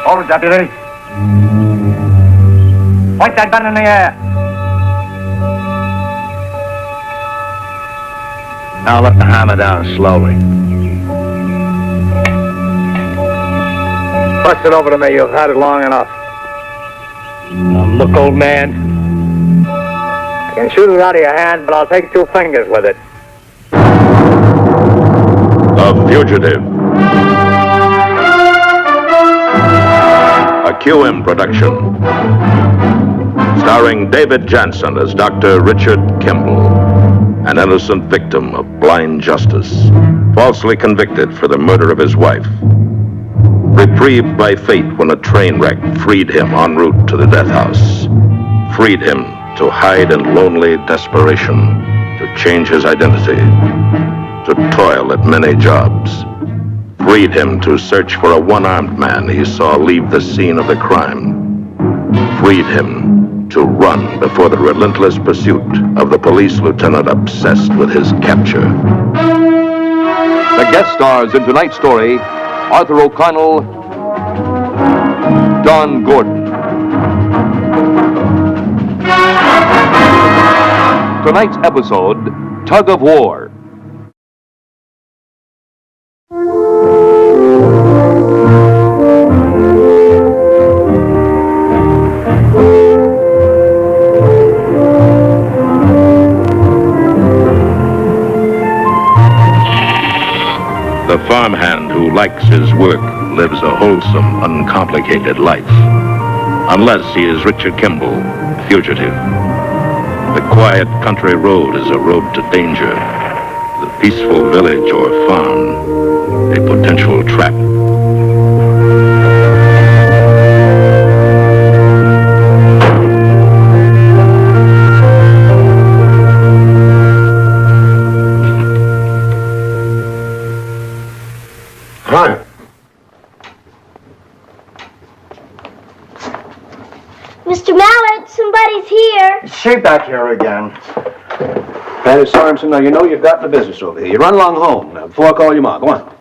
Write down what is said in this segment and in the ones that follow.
Hold it, Deputy. Point that gun in the air. Now let the hammer down slowly. Bust it over to me. You've had it long enough. Look, old man. I can shoot it out of your hand, but I'll take 2 fingers with it. The Fugitive. A QM production. Starring David Jansen as Dr. Richard Kimball, an innocent victim of blind justice, falsely convicted for the murder of his wife. Reprieved by fate when a train wreck freed him en route to the death house. Freed him to hide in lonely desperation, to change his identity, to toil at many jobs. Freed him to search for a one-armed man he saw leave the scene of the crime. Freed him to run before the relentless pursuit of the police lieutenant obsessed with his capture. The guest stars in tonight's story: Arthur O'Connell, Don Gordon. Tonight's episode, Tug of War. The farmhand who likes his work lives a wholesome, uncomplicated life. Unless he is Richard Kimball, fugitive. The quiet country road is a road to danger. The peaceful village or farm, a potential trap. Run. Mr. Mallett, somebody's here. Is she back here again? Bandit Sorensen, now you know you've got the business over here. You run along home now before I call your ma. Go on.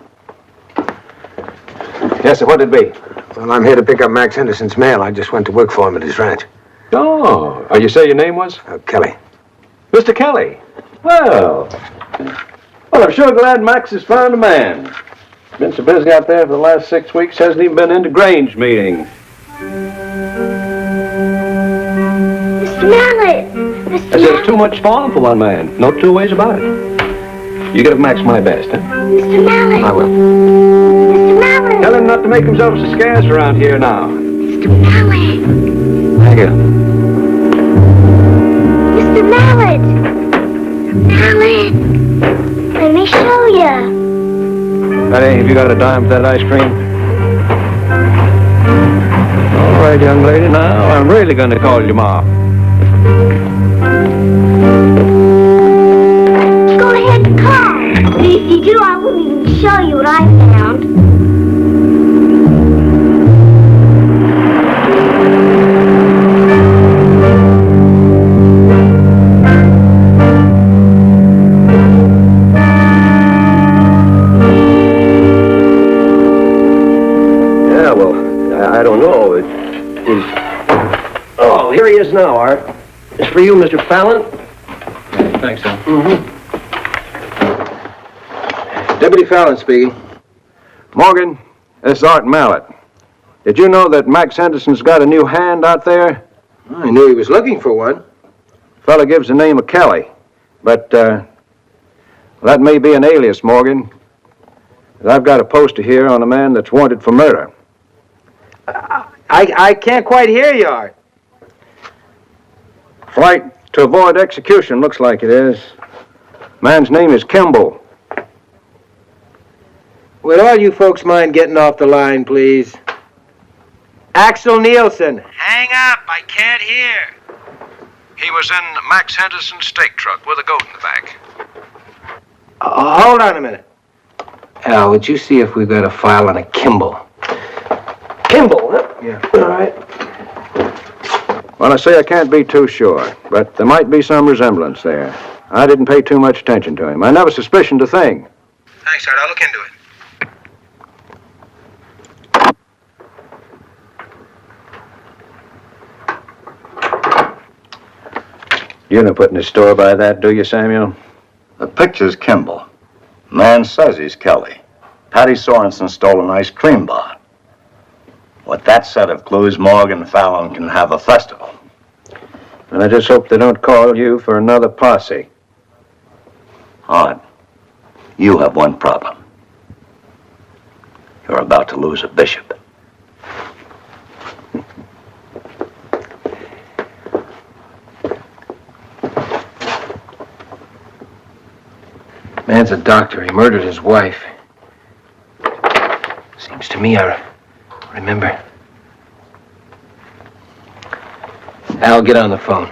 Yes, sir, what did it be? Well, I'm here to pick up Max Henderson's mail. I just went to work for him at his ranch. Oh, you say your name was? Kelly. Mr. Kelly. Well, I'm sure glad Max has found a man. Been so busy out there for the last 6 weeks, hasn't even been into Grange meeting. Mr. Mallett! I said it's too much for him for one man. No 2 ways about it. You give Max my best, huh? Mr. Mallett! I will. Mr. Mallett! Tell him not to make himself so scarce around here now. Mr. Mallett! Thank you. Mr. Mallett! Mallett! Let me show you. Hey, have you got a dime for that ice cream? All right, young lady, now I'm really going to call your ma. Go ahead and call. But if you do, I wouldn't even show you what I found. I don't know. Oh, here he is now, Art. It's for you, Mr. Fallon. Thanks, sir. Deputy Fallon speaking. Morgan, this is Art Mallett. Did you know that Max Henderson's got a new hand out there? I knew he was looking for one. Fella gives the name of Kelly. But, that may be an alias, Morgan. I've got a poster here on a man that's wanted for murder. I can't quite hear you, Art. Flight to avoid execution, looks like it is. Man's name is Kimball. Would all you folks mind getting off the line, please? Axel Nielsen. Hang up, I can't hear. He was in Max Henderson's steak truck with a goat in the back. Hold on a minute. Al, would you see if we've got a file on a Kimball? Kimball, huh? Yeah. All right. Well, I say I can't be too sure, but there might be some resemblance there. I didn't pay too much attention to him. I never suspicioned a thing. Thanks, Art. I'll look into it. You don't put any store by that, do you, Samuel? The picture's Kimball. Man says he's Kelly. Patty Sorensen stole an ice cream bar. With that set of clues, Morgan and Fallon can have a festival. And I just hope they don't call you for another posse. Art, you have one problem. You're about to lose a bishop. Man's a doctor. He murdered his wife. Seems to me I remember. Al, get on the phone.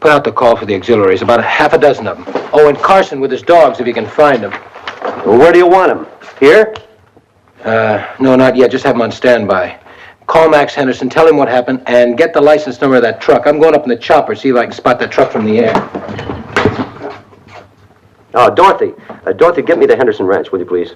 Put out the call for the auxiliaries, about half a dozen of them. Oh, and Carson with his dogs, if you can find them. Well, where do you want him? Here? No, not yet. Just have him on standby. Call Max Henderson, tell him what happened, and get the license number of that truck. I'm going up in the chopper, see if I can spot that truck from the air. Oh, Dorothy. Dorothy, get me to Henderson Ranch, will you please?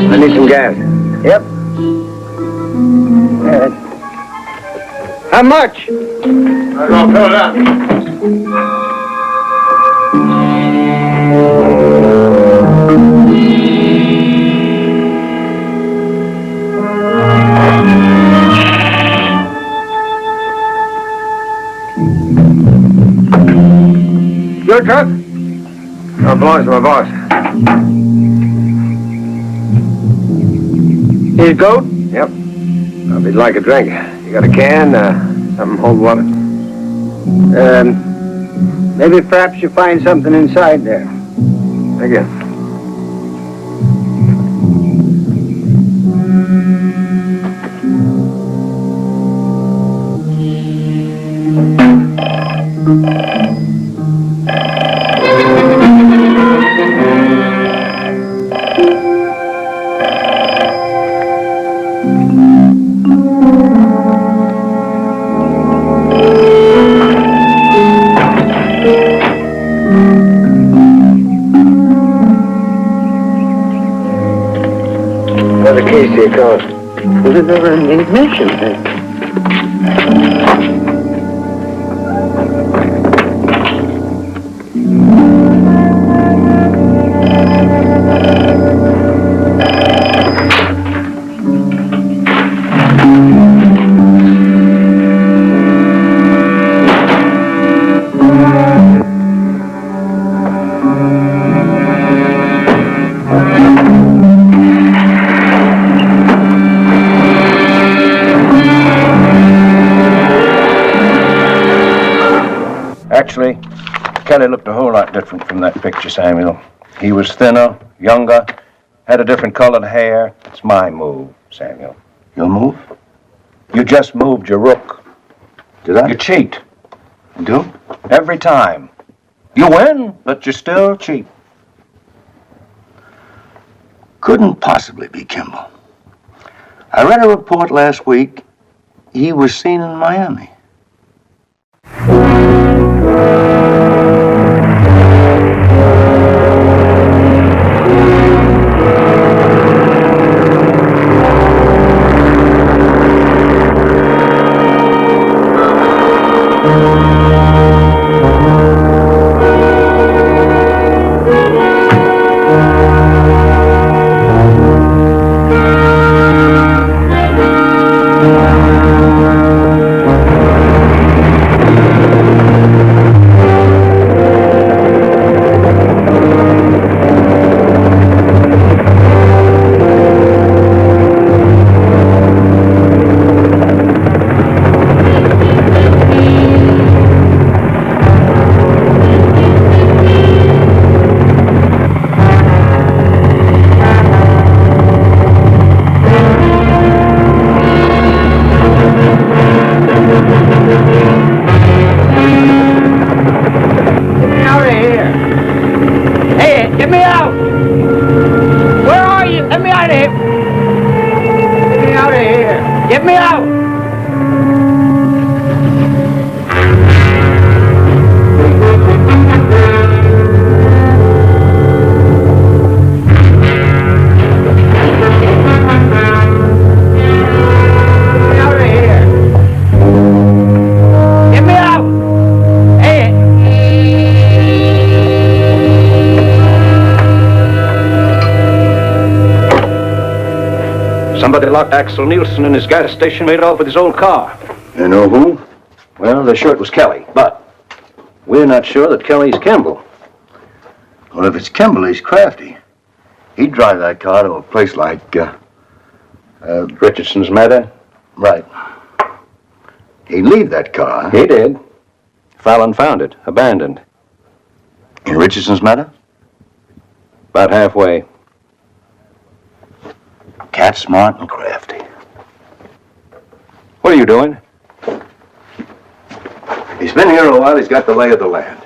I need some gas. Yep. How much? I'm gonna fill it up. Your truck? No, it belongs to my boss. His goat? Yep. If he'd like a drink. You got a can? Something hold water? Maybe perhaps you find something inside there. Thank you. Where's the keys to your car? Was it never in the ignition thing? Actually, Kelly looked a whole lot different from that picture, Samuel. He was thinner, younger, had a different colored hair. It's my move, Samuel. You'll move? You just moved your rook. Did I? You cheat. Do? Every time. You win, but you still cheat. Couldn't possibly be Kimball. I read a report last week. He was seen in Miami. Somebody locked Axel Nielsen in his gas station, made off with his old car. You know who? Well, they're sure it was Kelly, but we're not sure that Kelly's Kimball. Well, if it's Kimball, he's crafty. He'd drive that car to a place like, Richardson's Meadow? right. He'd leave that car. He did. Fallon found it, abandoned, In Richardson's Meadow? about halfway. Cat smart and crafty. What are you doing? He's been here a while. He's got the lay of the land.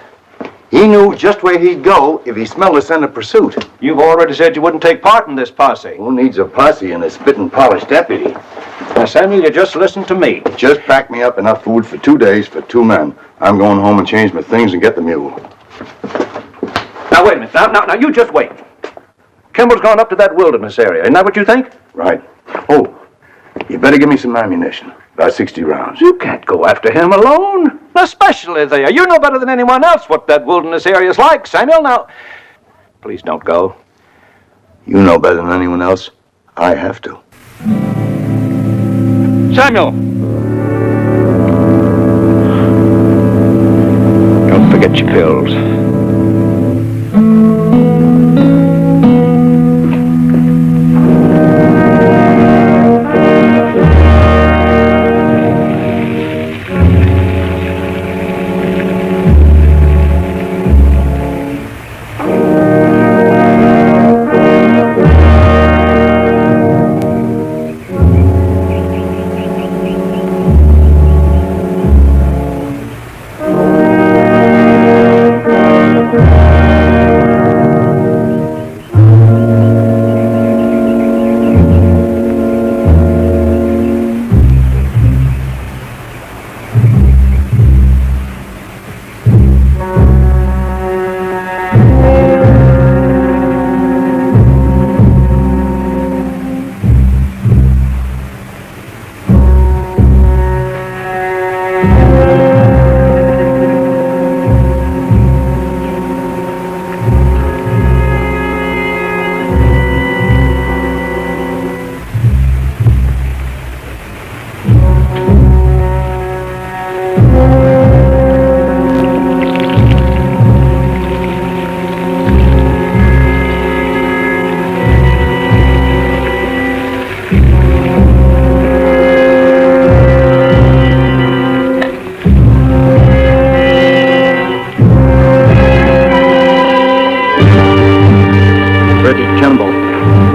He knew just where he'd go if he smelled us in a pursuit. You've already said you wouldn't take part in this posse. Who needs a posse and a spit and polish deputy? Now, Samuel, you just listen to me. Just pack me up enough food for 2 days for 2 men. I'm going home and change my things and get the mule. Now, wait a minute. Now, you just wait. Kimball's gone up to that wilderness area. Isn't that what you think? Right. Oh, you better give me some ammunition. About 60 rounds. You can't go after him alone. Especially there. You know better than anyone else what that wilderness area is like, Samuel. Now, please don't go. You know better than anyone else. I have to. Samuel! Don't forget your pills.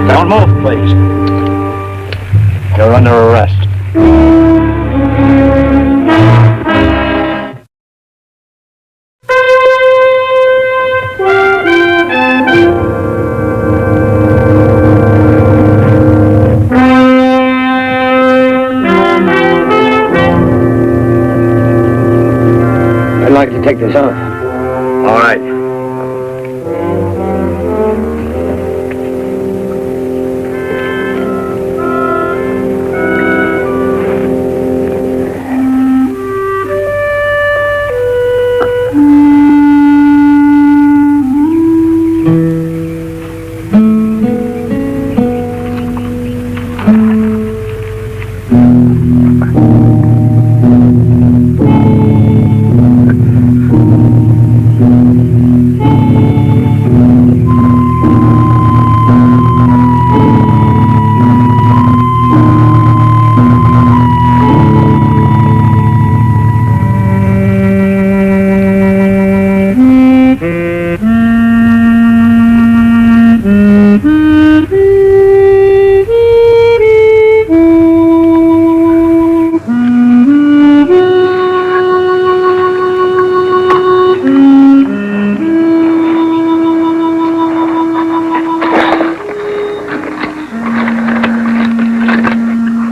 Don't move, please. You're under arrest. I'd like to take this off. All right.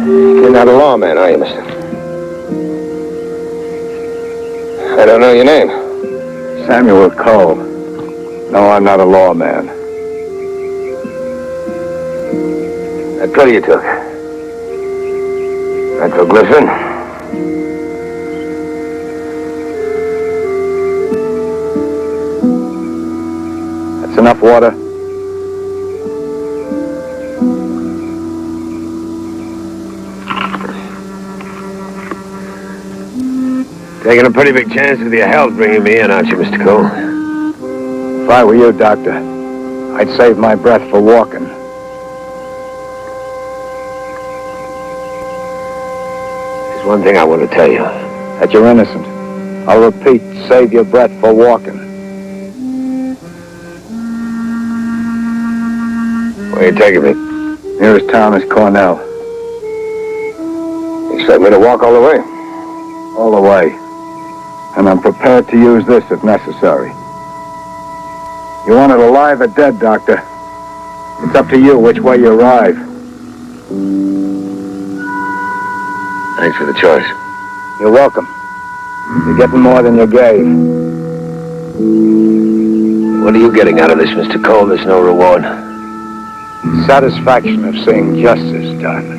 You're not a lawman, are you, mister? I don't know your name. Samuel Cole. No, I'm not a lawman. That pill you took. Nitroglycerin? That's enough water. Taking a pretty big chance with your health bringing me in, aren't you, Mr. Cole? If I were you, Doctor, I'd save my breath for walking. There's one thing I want to tell you. That you're innocent. I'll repeat, save your breath for walking. Where are you taking me? Nearest town is Cornell. You expect me to walk all the way? All the way. And I'm prepared to use this if necessary. You want it alive or dead, Doctor? It's up to you which way you arrive. Thanks for the choice. You're welcome. You're getting more than you gave. What are you getting out of this, Mr. Cole? There's no reward. Satisfaction of seeing justice done.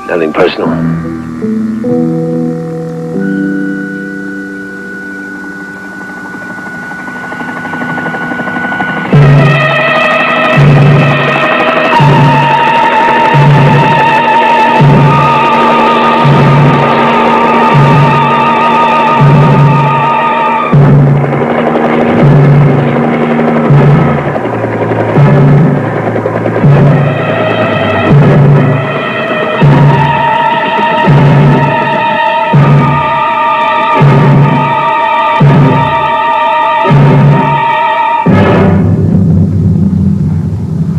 Nothing personal.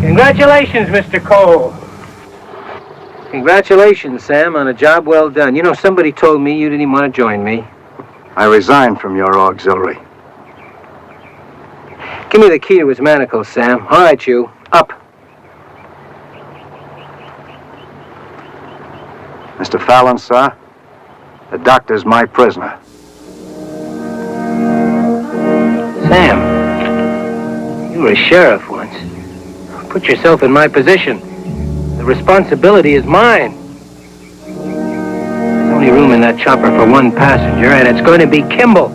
Congratulations, Mr. Cole. Congratulations, Sam, on a job well done. You know, somebody told me you didn't even want to join me. I resigned from your auxiliary. Give me the key to his manacles, Sam. All right, you. Up. Mr. Fallon, sir, the doctor's my prisoner. Sam, you were a sheriff once. Put yourself in my position. The responsibility is mine. There's only room in that chopper for one passenger, and it's going to be Kimball.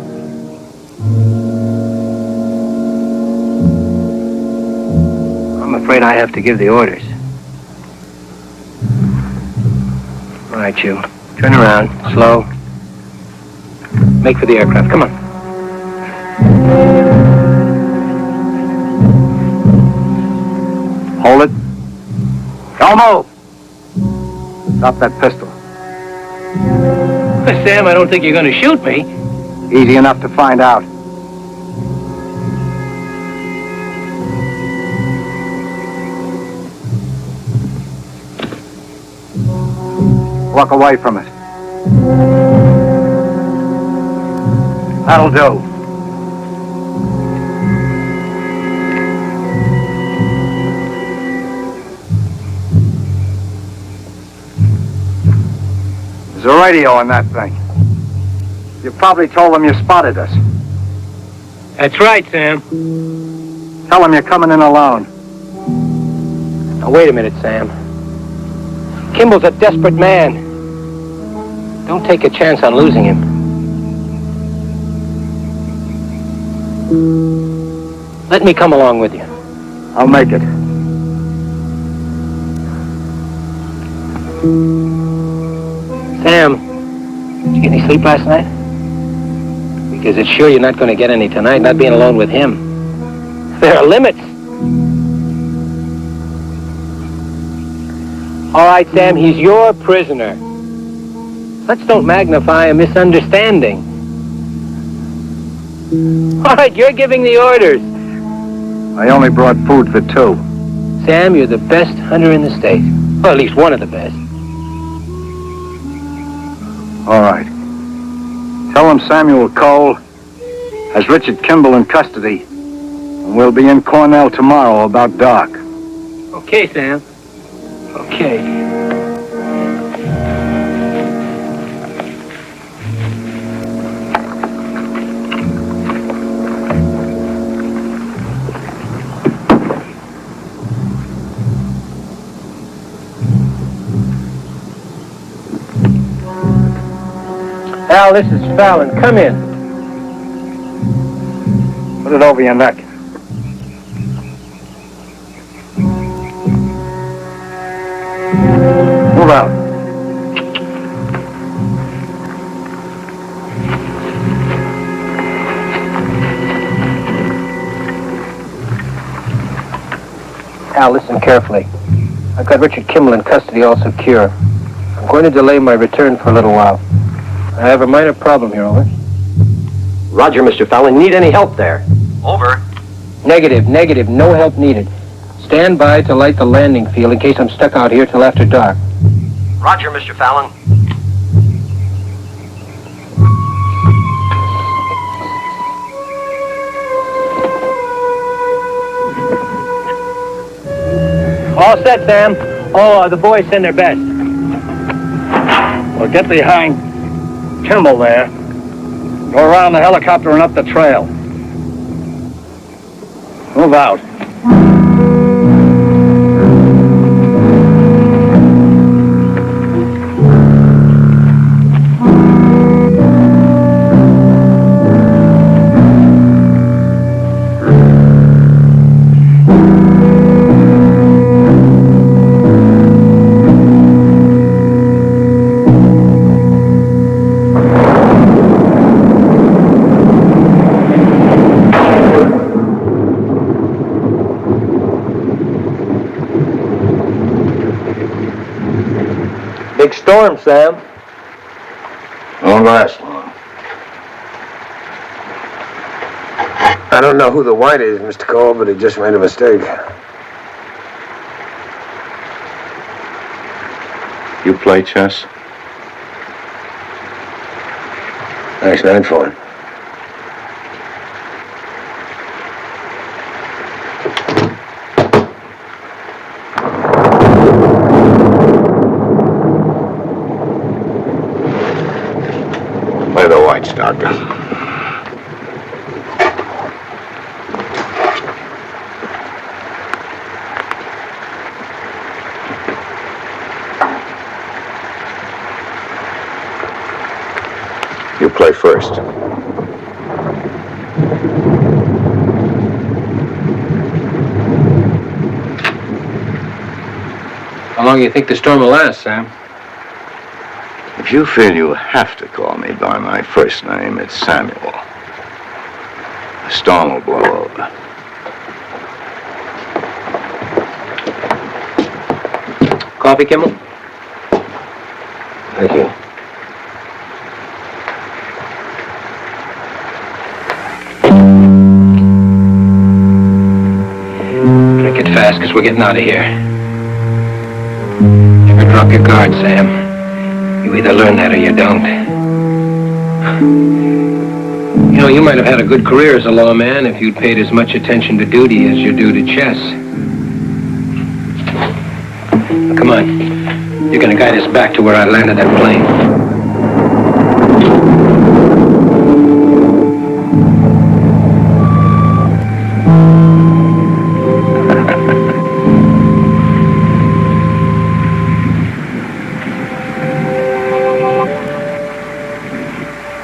I'm afraid I have to give the orders. All right, you. Turn around. Slow. Make for the aircraft. Come on. Hold it. Don't move. Drop that pistol. Sam, I don't think you're going to shoot me. Easy enough to find out. Walk away from it. That'll do. There's a radio on that thing. You probably told them you spotted us. That's right, Sam. Tell them you're coming in alone. Now, wait a minute, Sam. Kimball's a desperate man. Don't take a chance on losing him. Let me come along with you. I'll make it. Sam, did you get any sleep last night? Because it's sure you're not going to get any tonight, not being alone with him. There are limits. All right, Sam, he's your prisoner. Let's don't magnify a misunderstanding. All right, you're giving the orders. I only brought food for two. Sam, you're the best hunter in the state. Well, at least one of the best. All right. Tell them Samuel Cole has Richard Kimball in custody. And we'll be in Cornell tomorrow about dark. Okay, Sam. Okay. Al, this is Fallon. Come in. Put it over your neck. Move out. Al, listen carefully. I've got Richard Kimball in custody, all secure. I'm going to delay my return for a little while. I have a minor problem here, over. Roger, Mr. Fallon. Need any help there? Over. Negative. No help needed. Stand by to light the landing field in case I'm stuck out here till after dark. Roger, Mr. Fallon. All set, Sam. Oh, the boys send their best. Well, get behind Kimball there. Go around the helicopter and up the trail. Move out. Big storm, Sam. Won't last long. I don't know who the white is, Mr. Cole, but he just made a mistake. You play chess? Nice night for him. Play the whites, Doctor. You play first. How long do you think the storm will last, Sam? If you feel you have to call me by my first name, it's Samuel. The storm will blow over. Coffee, Kimball? Thank you. Drink it fast, because we're getting out of here. Never drop your guard, Sam. You either learn that or you don't. You know, you might have had a good career as a lawman if you'd paid as much attention to duty as you do to chess. Come on. You're gonna guide us back to where I landed that plane.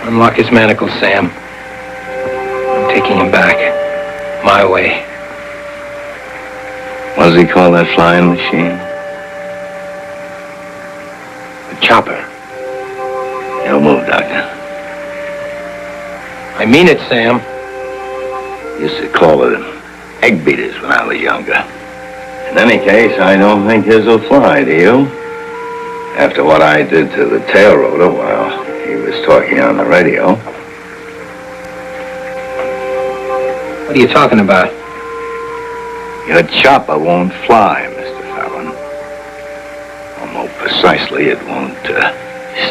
Unlock his manacles, Sam. I'm taking him back. My way. What does he call that flying machine? The chopper. He'll move, Doctor. I mean it, Sam. Used to call it egg beaters when I was younger. In any case, I don't think his will fly, do you? After what I did to the tail rotor while he was talking on the radio. What are you talking about? Your chopper won't fly, Mr. Fallon. Or more precisely, it won't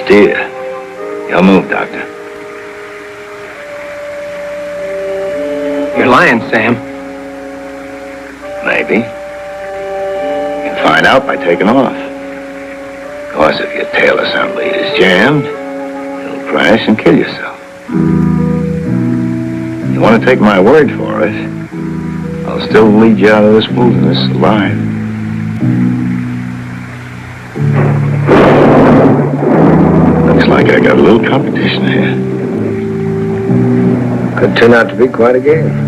steer. You'll move, Doctor. You're lying, Sam. Maybe. You can find out by taking off. Of course, if your tail assembly is jammed, you'll crash and kill yourself. You want to take my word for it, I'll still lead you out of this wilderness alive. Looks like I got a little competition here. Could turn out to be quite a game.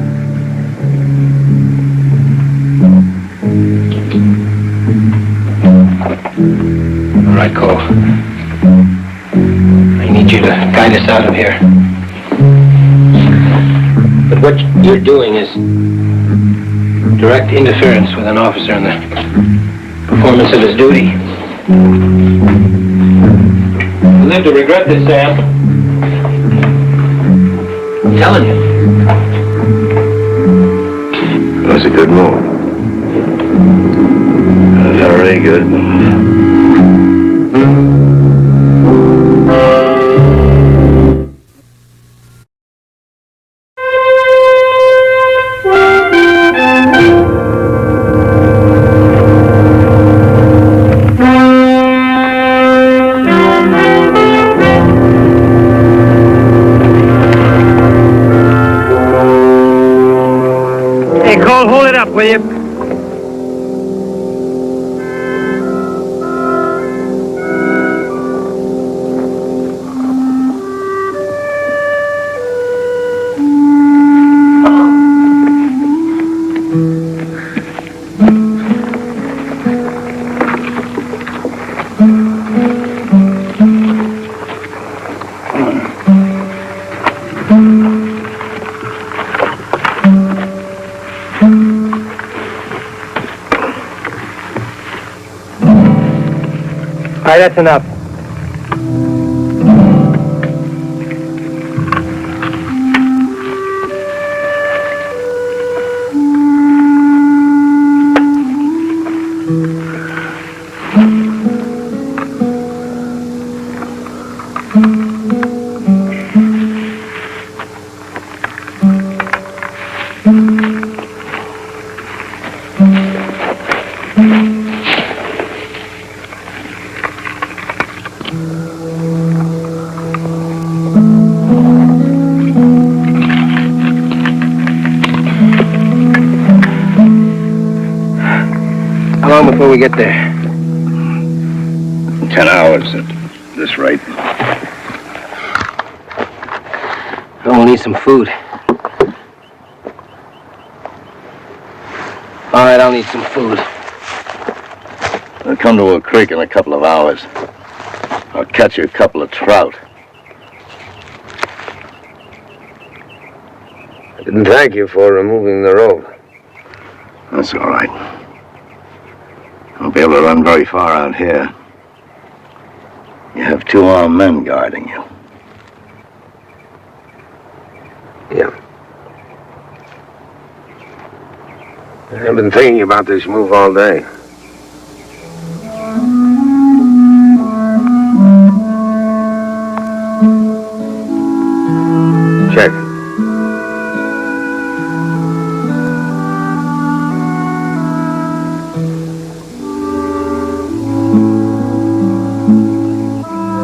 All right, Cole. I need you to guide us out of here. But what you're doing is Direct interference with an officer in the performance of his duty. You live to regret this, Sam. I'm telling you. It was a good move. A very good move. Hey, Cole, hold it up, will you? All right, that's enough. How long before we get there? 10 hours at this rate. Oh, we'll need some food. All right, I'll need some food. I'll come to a creek in a couple of hours. I'll catch you a couple of trout. I didn't thank you for removing the rope. That's all right. I won't be able to run very far out here. You have 2 armed men guarding you. Yeah. I've been thinking about this move all day. Check.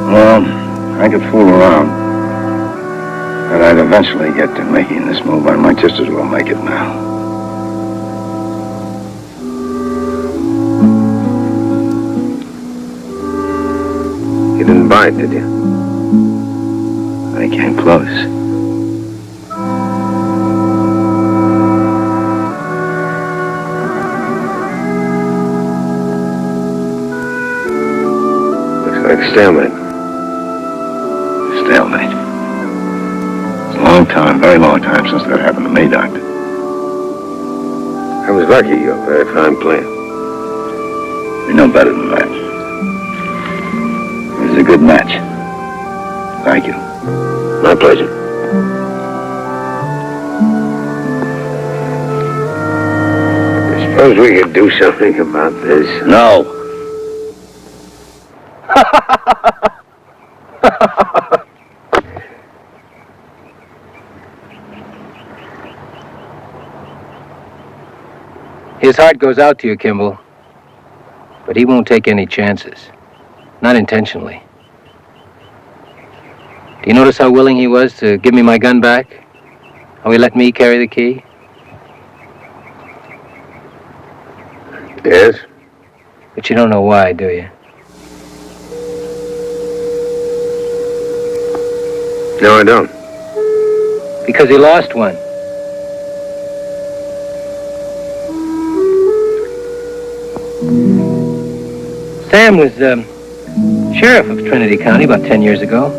Well, I could fool around. But I'd eventually get to making this move. I might just as well make it now. You didn't buy it, did you? I came close. Looks like stalemate. Stalemate. It's a long time, very long time since that happened to me, Doctor. I was lucky. You're a very fine player. You're no better than that. It was a good match. Thank you. My pleasure. I suppose we could do something about this. No. His heart goes out to you, Kimball. But he won't take any chances. Not intentionally. Do you notice how willing he was to give me my gun back? How he let me carry the key? Yes? But you don't know why, do you? No, I don't. Because he lost one. Sam was sheriff of Trinity County about 10 years ago.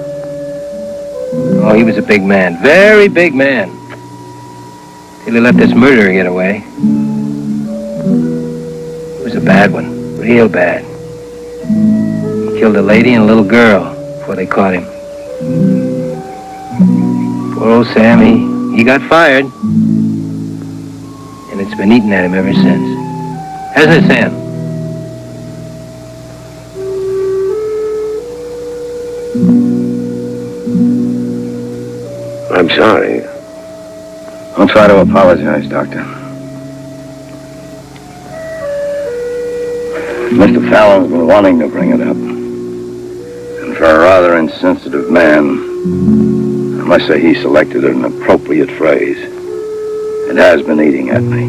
Oh, he was a big man, very big man. Till he let this murderer get away. It was a bad one, real bad. He killed a lady and a little girl before they caught him. Poor old Sam, he got fired. And it's been eating at him ever since. Hasn't it, Sam? I'm sorry. I'll try to apologize, Doctor. Mr. Fallon's been wanting to bring it up. And for a rather insensitive man, I must say he selected an appropriate phrase. It has been eating at me.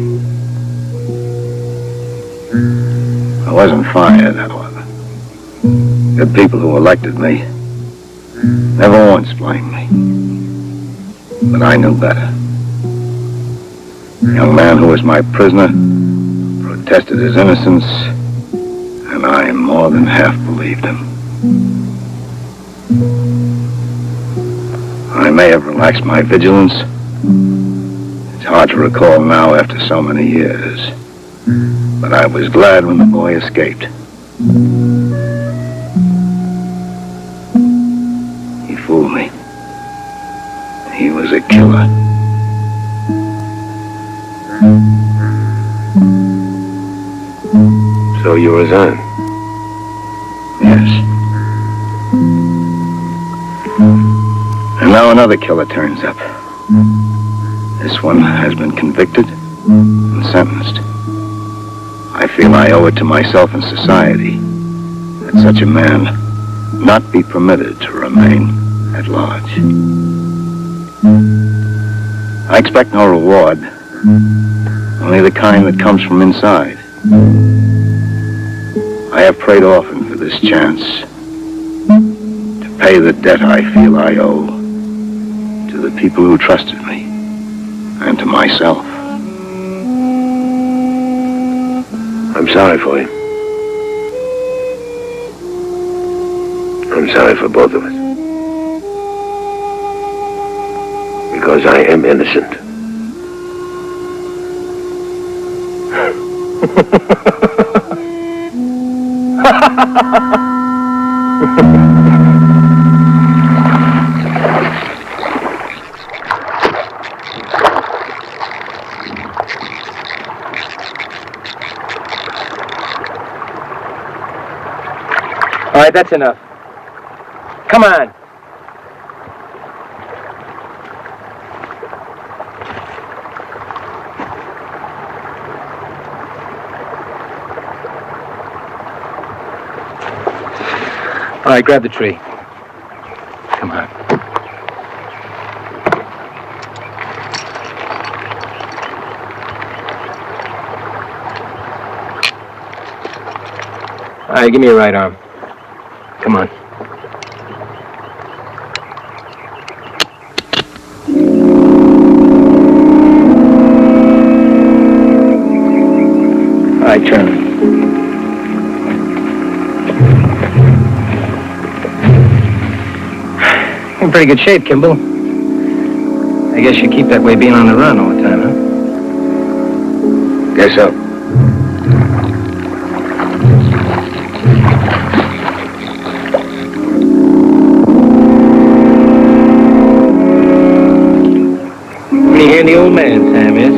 I wasn't fired, however. The people who elected me never once blamed me. But I knew better. The young man who was my prisoner protested his innocence, and I more than half believed him. I may have relaxed my vigilance. It's hard to recall now after so many years. But I was glad when the boy escaped. He fooled me. He was a killer. So you resign? Yes. And now another killer turns up. This one has been convicted and sentenced. I feel I owe it to myself and society that such a man not be permitted to remain at large. I expect no reward, only the kind that comes from inside. I have prayed often for this chance to pay the debt I feel I owe to the people who trusted me and to myself. I'm sorry for you. I'm sorry for both of us. Because I am innocent. All right, that's enough. Come on. All right, grab the tree. Come on. All right, give me your right arm. Come on. All right, turn. You're in pretty good shape, Kimball. I guess you keep that way being on the run all the time, huh? Guess so. When you hear the old man, Sam is.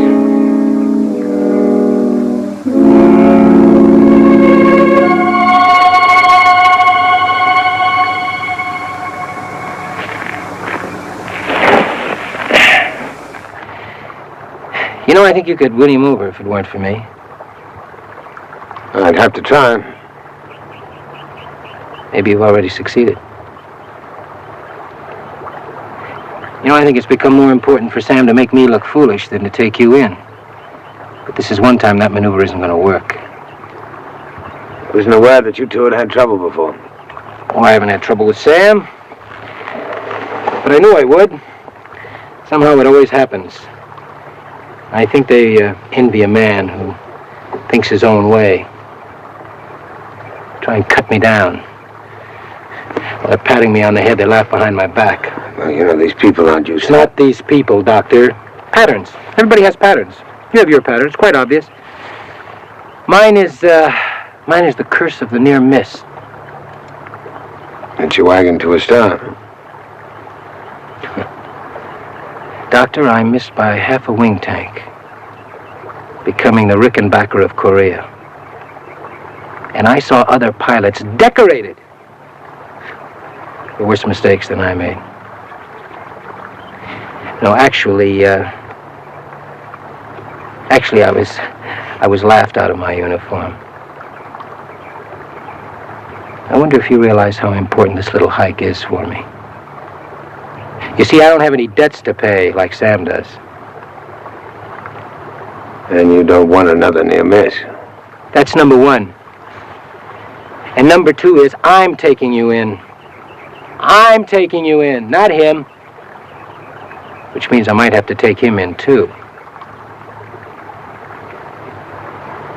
You know, I think you could win him over if it weren't for me. I'd have to try. Maybe you've already succeeded. You know, I think it's become more important for Sam to make me look foolish than to take you in. But this is one time that maneuver isn't going to work. I wasn't aware that you two had trouble before. Oh, I haven't had trouble with Sam. But I knew I would. Somehow it always happens. I think they envy a man who thinks his own way. Try and cut me down. While they're patting me on the head, they laugh behind my back. Well, you know, these people aren't used It's to... not these people, Doctor. Patterns. Everybody has patterns. You have your pattern. It's quite obvious. Mine is the curse of the near miss. It's your wagon to a stop. Doctor, I missed by half a wing tank, becoming the Rickenbacker of Korea. And I saw other pilots decorated for worse mistakes than I made. No, actually, I was laughed out of my uniform. I wonder if you realize how important this little hike is for me. You see, I don't have any debts to pay like Sam does. And you don't want another near miss. That's number one. And number two is I'm taking you in. I'm taking you in, not him. Which means I might have to take him in, too.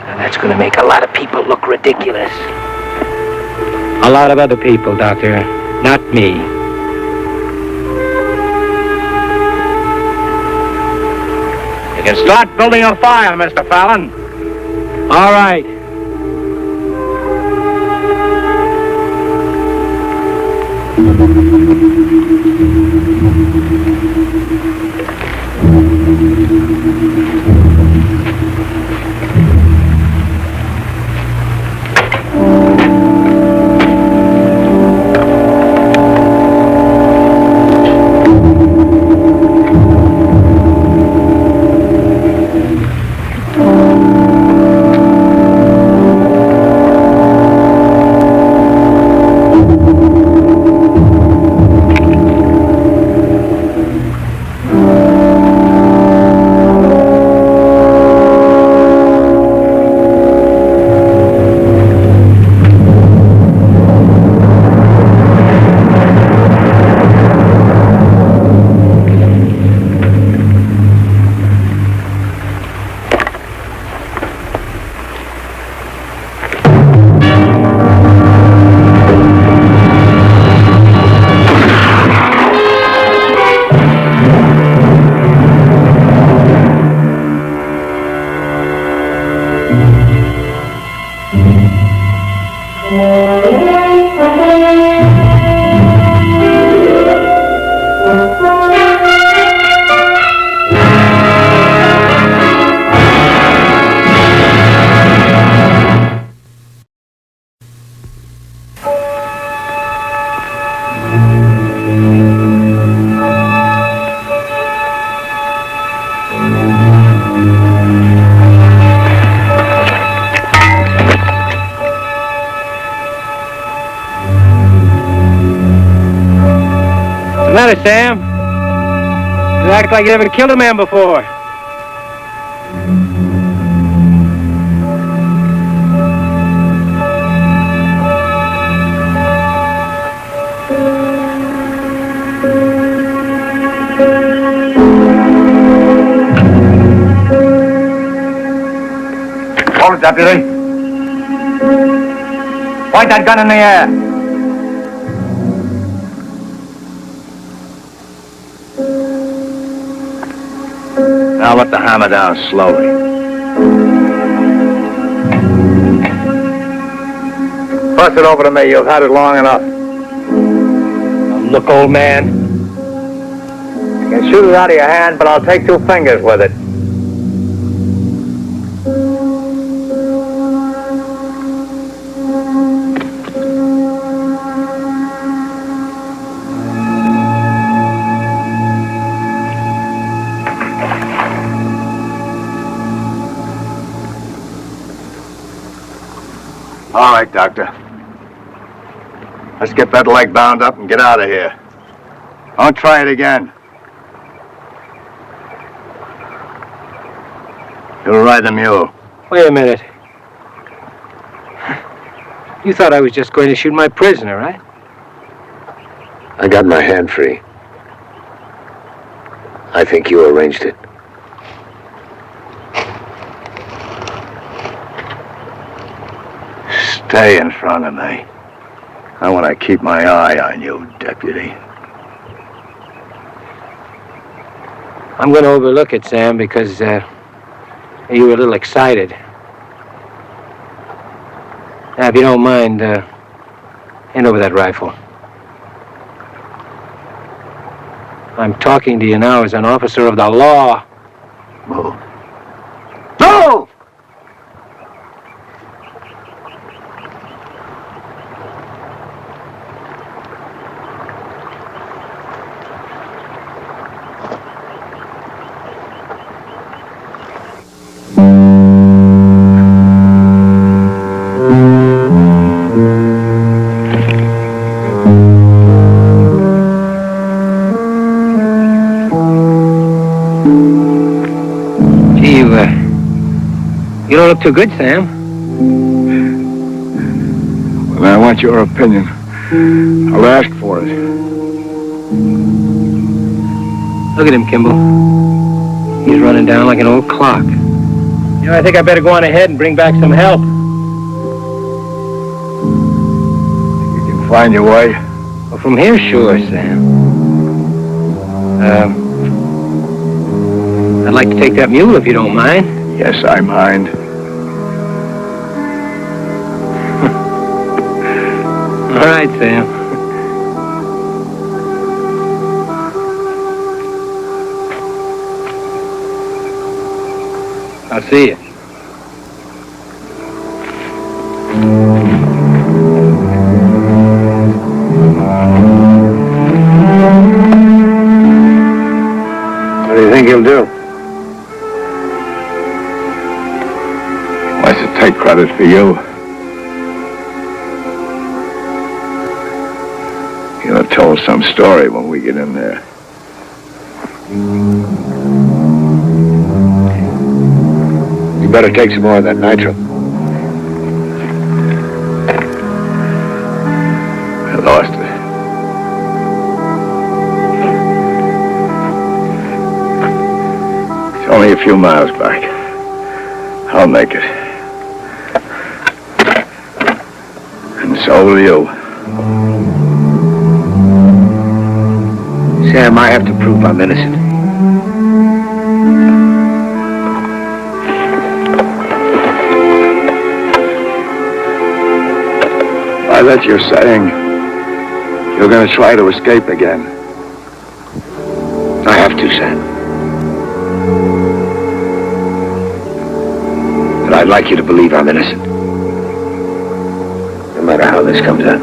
And that's going to make a lot of people look ridiculous. A lot of other people, Doctor, not me. You can start building a fire, Mr. Fallon. All right. What's the matter, Sam? You act like you never killed a man before. Hold it, deputy. Point that gun in the air. Now let the hammer down slowly. Pass it over to me. You've had it long enough. Now look, old man. You can shoot it out of your hand, but I'll take 2 fingers with it. All right, Doctor. Let's get that leg bound up and get out of here. Don't try it again. You'll ride the mule. Wait a minute. You thought I was just going to shoot my prisoner, right? I got my hand free. I think you arranged it. Stay in front of me. I want to keep my eye on you, deputy. I'm going to overlook it, Sam, because you were a little excited. Now, if you don't mind, hand over that rifle. I'm talking to you now as an officer of the law. Move. Move! You don't look too good, Sam. Well, I want your opinion. I'll ask for it. Look at him, Kimball. He's running down like an old clock. You know, I think I better go on ahead and bring back some help. You can find your way. Well, from here, sure, Sam. I'd like to take that mule if you don't mind. Yes, I mind. All right, Sam. I'll see you. What do you think he'll do? Wants to take credit for you. He'll have told some story when we get in there. You better take some more of that nitro. I lost it. It's only a few miles back. I'll make it. And so will you. Sam, I have to prove I'm innocent. By that you're saying, you're going to try to escape again. I have to, Sam. But I'd like you to believe I'm innocent. No matter how this comes out.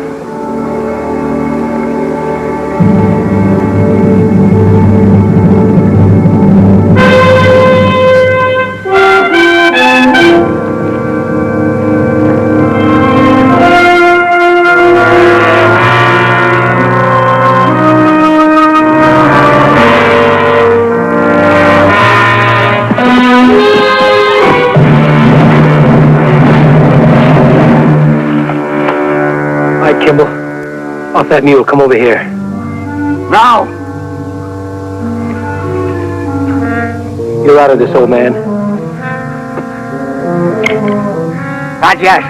Kimball, off that mule, come over here. Now! You're out of this, old man. Not yet.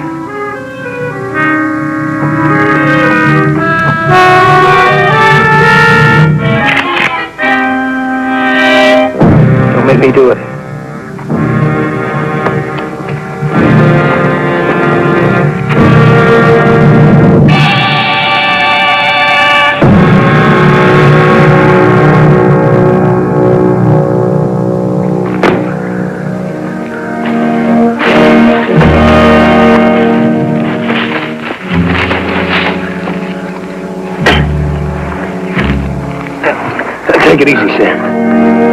Don't make me do it. Take it easy, Sam.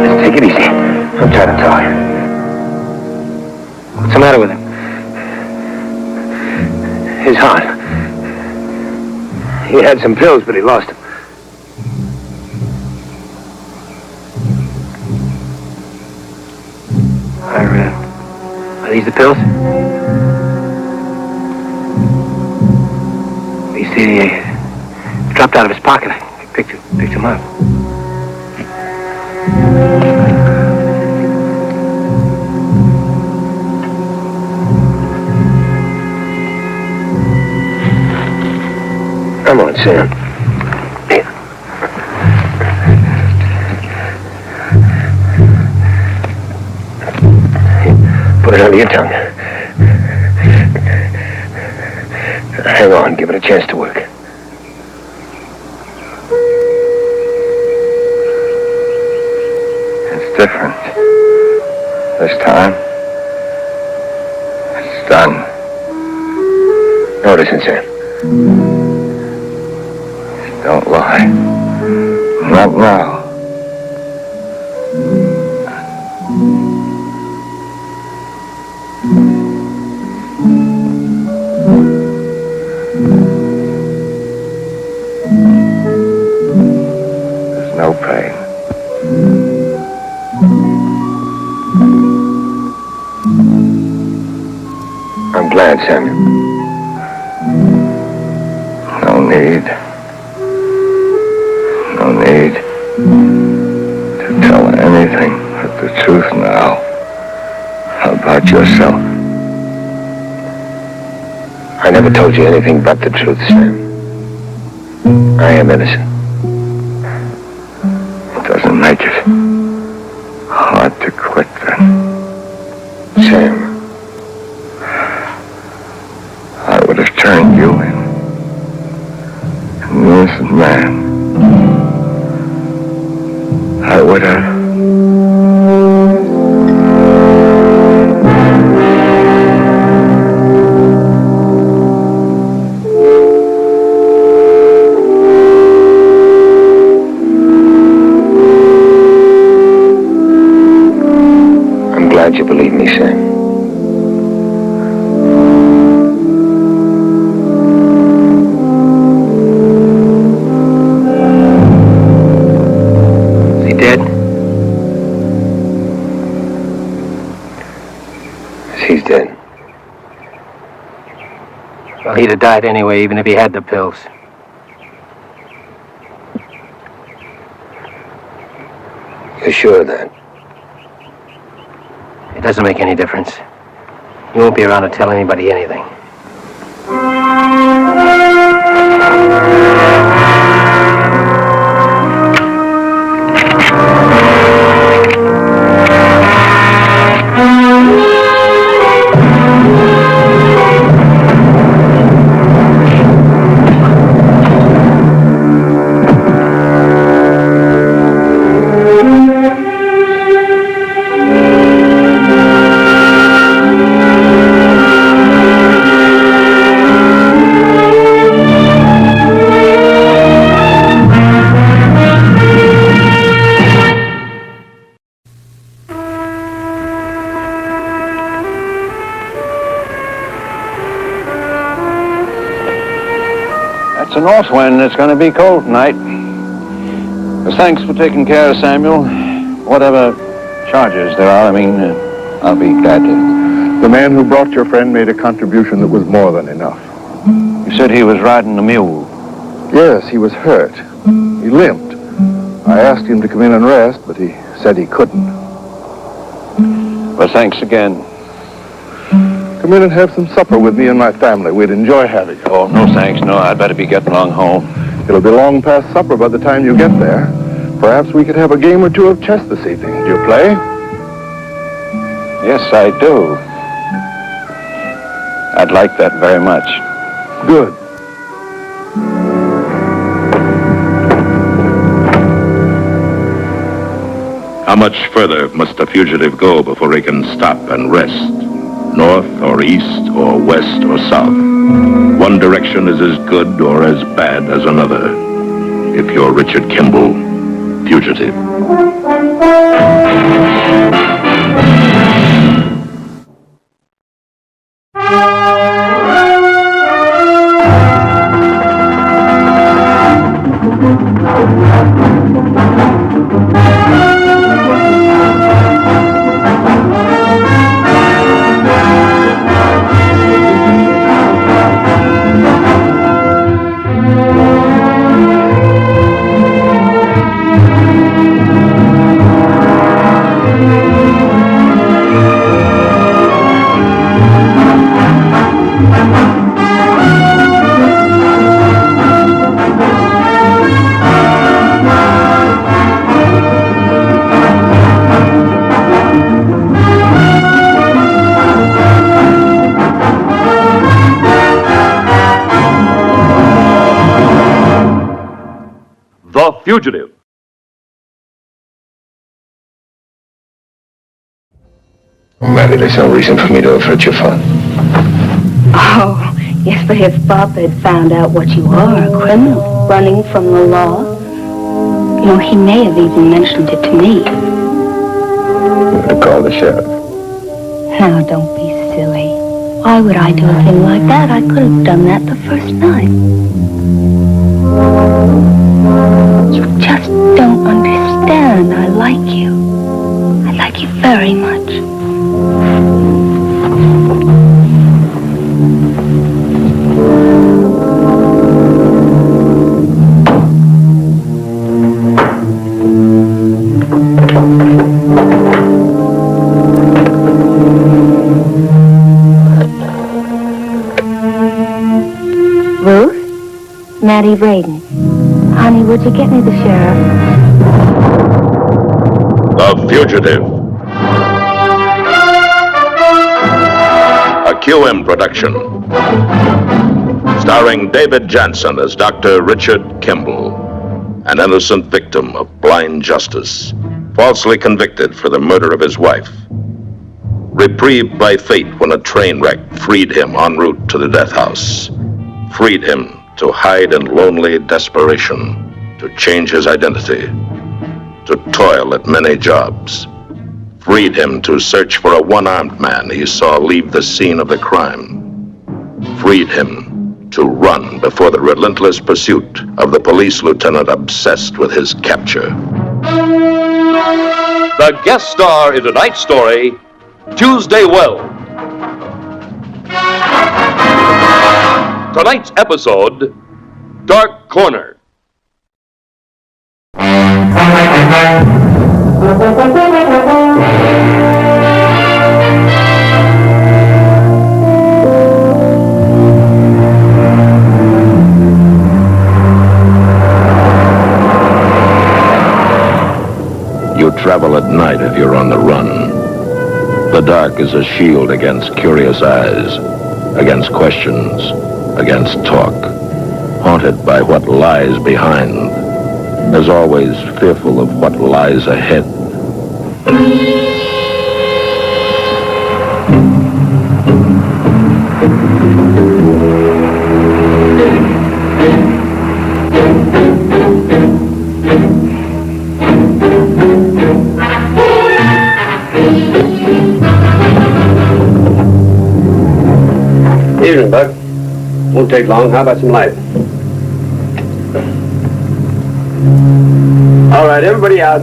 Just take it easy. I'm trying to talk. What's the matter with him? His heart. He had some pills, but he lost them. Are these the pills? You see, they dropped out of his pocket. I picked them up. Come on, Sam. Here. Put it under your tongue. Hang on, give it a chance to work. It's different. This time, it's done. No, it isn't, Sam. Don't lie. Not now. There's no pain. I'm glad, Samuel. No need. No need to tell anything but the truth now about yourself. I never told you anything but the truth, Sam. I am innocent. It doesn't make it hard to quit then. Sam, I would have turned you in. An innocent man. I would have. I'm glad you believe me, Sam. Is he dead? He's dead. Well, he'd have died anyway, even if he had the pills. You're sure of that? It doesn't make any difference. You won't be around to tell anybody anything. It's a north wind. It's going to be cold tonight. But thanks for taking care of Samuel. Whatever charges there are, I'll be glad to. The man who brought your friend made a contribution that was more than enough. You said he was riding a mule. Yes, he was hurt. He limped. I asked him to come in and rest, but he said he couldn't. Well, thanks again. Come in and have some supper with me and my family. We'd enjoy having you. Oh, no thanks. No, I'd better be getting along home. It'll be long past supper by the time you get there. Perhaps we could have a game or two of chess this evening. Do you play? Yes, I do. I'd like that very much. Good. How much further must the fugitive go before he can stop and rest? North or east or west or south. One direction is as good or as bad as another. If you're Richard Kimball, fugitive. The Fugitive. Mary, there's no reason for me to have hurt your fun. Oh, yes, but if Bob had found out what you are, a criminal, running from the law, you know, he may have even mentioned it to me. I'm gonna call the sheriff. Now, don't be silly. Why would I do a thing like that? I could have done that the first night. You just don't understand. I like you. I like you very much. Ruth? Maddie Braden. Honey, would you get me the sheriff? The Fugitive. A QM production. Starring David Jansen as Dr. Richard Kimball, an innocent victim of blind justice, falsely convicted for the murder of his wife. Reprieved by fate when a train wreck freed him en route to the death house. Freed him to hide in lonely desperation, to change his identity, to toil at many jobs. Freed him to search for a one-armed man he saw leave the scene of the crime. Freed him to run before the relentless pursuit of the police lieutenant obsessed with his capture. The guest star in tonight's story, Tuesday Weld. Tonight's episode, Dark Corner. You travel at night if you're on the run. The dark is a shield against curious eyes, against questions, against talk, haunted by what lies behind, as always fearful of what lies ahead. Evening, Buck. Won't take long. How about some light? All right, everybody out.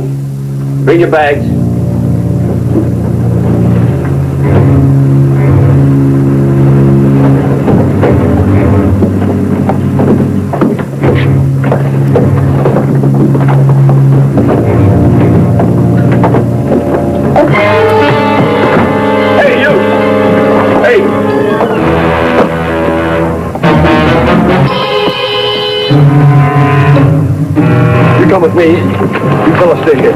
Bring your bags. Hey, you! Hey! You come with me. You fellas stay here.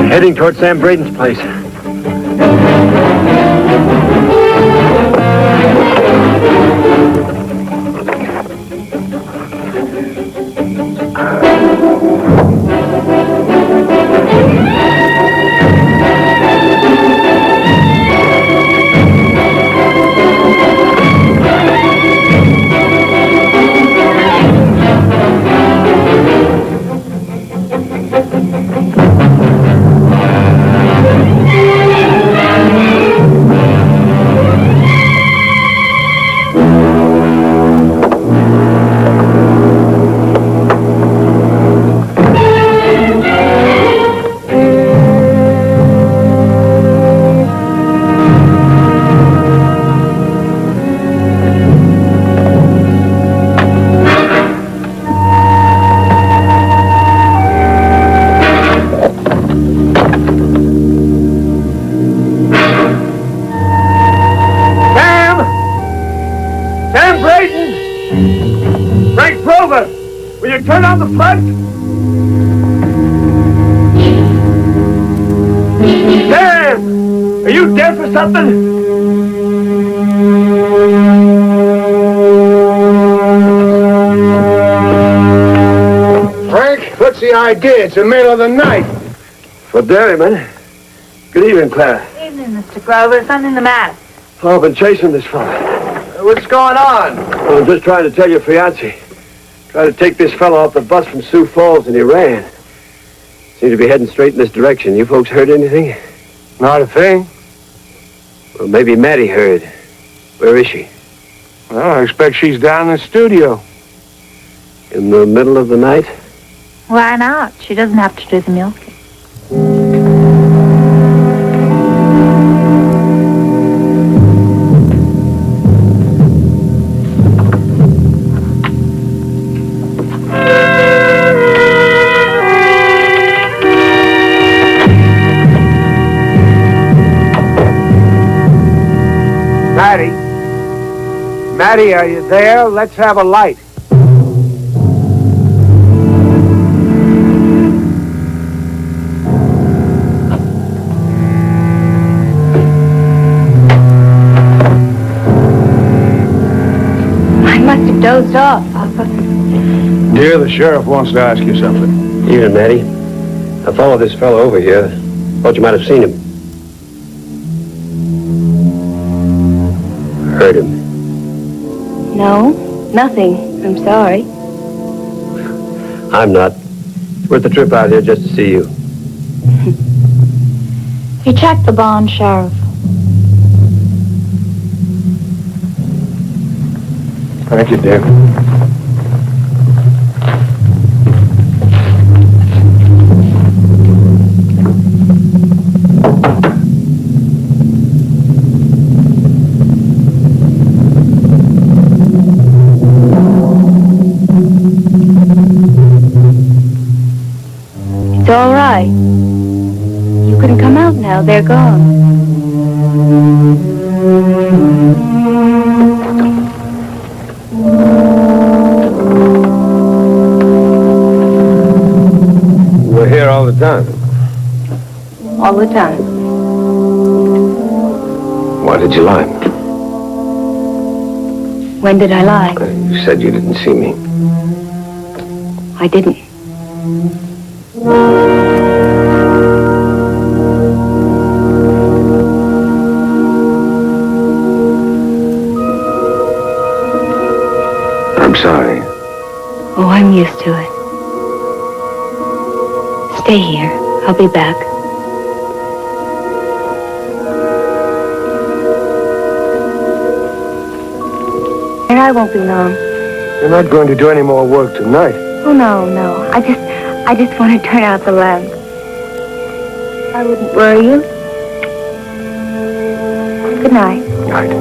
Heading toward Sam Braden's place. over! Will you turn on the flood? Sam! Are you deaf or something? Frank, what's the idea? It's the middle of the night. For Dairyman. Good evening, Clara. Evening, Mr. Grover. Something the matter. Oh, I've been chasing this fella. What's going on? Well, I'm just trying to tell your fiancé. Tried to take this fellow off the bus from Sioux Falls, and he ran. Seems to be heading straight in this direction. You folks heard anything? Not a thing. Well, maybe Maddie heard. Where is she? Well, I expect she's down in the studio. In the middle of the night? Why not? She doesn't have to do the milking. Maddie, are you there? Let's have a light. I must have dozed off, Papa. Dear, the sheriff wants to ask you something. Evening, Maddie. I followed this fellow over here. Thought you might have seen him. Heard him. No, nothing. I'm sorry. I'm not. It's worth the trip out here just to see you. You checked the bond, Sheriff. Thank you, dear. It's all right. You can come out now. They're gone. We're here all the time. All the time. Why did you lie? When did I lie? You said you didn't see me. I didn't. I'm sorry. Oh, I'm used to it. Stay here. I'll be back. And I won't be long. You're not going to do any more work tonight. Oh, no. I just want to turn out the lamp. I wouldn't worry you. Good night. Night.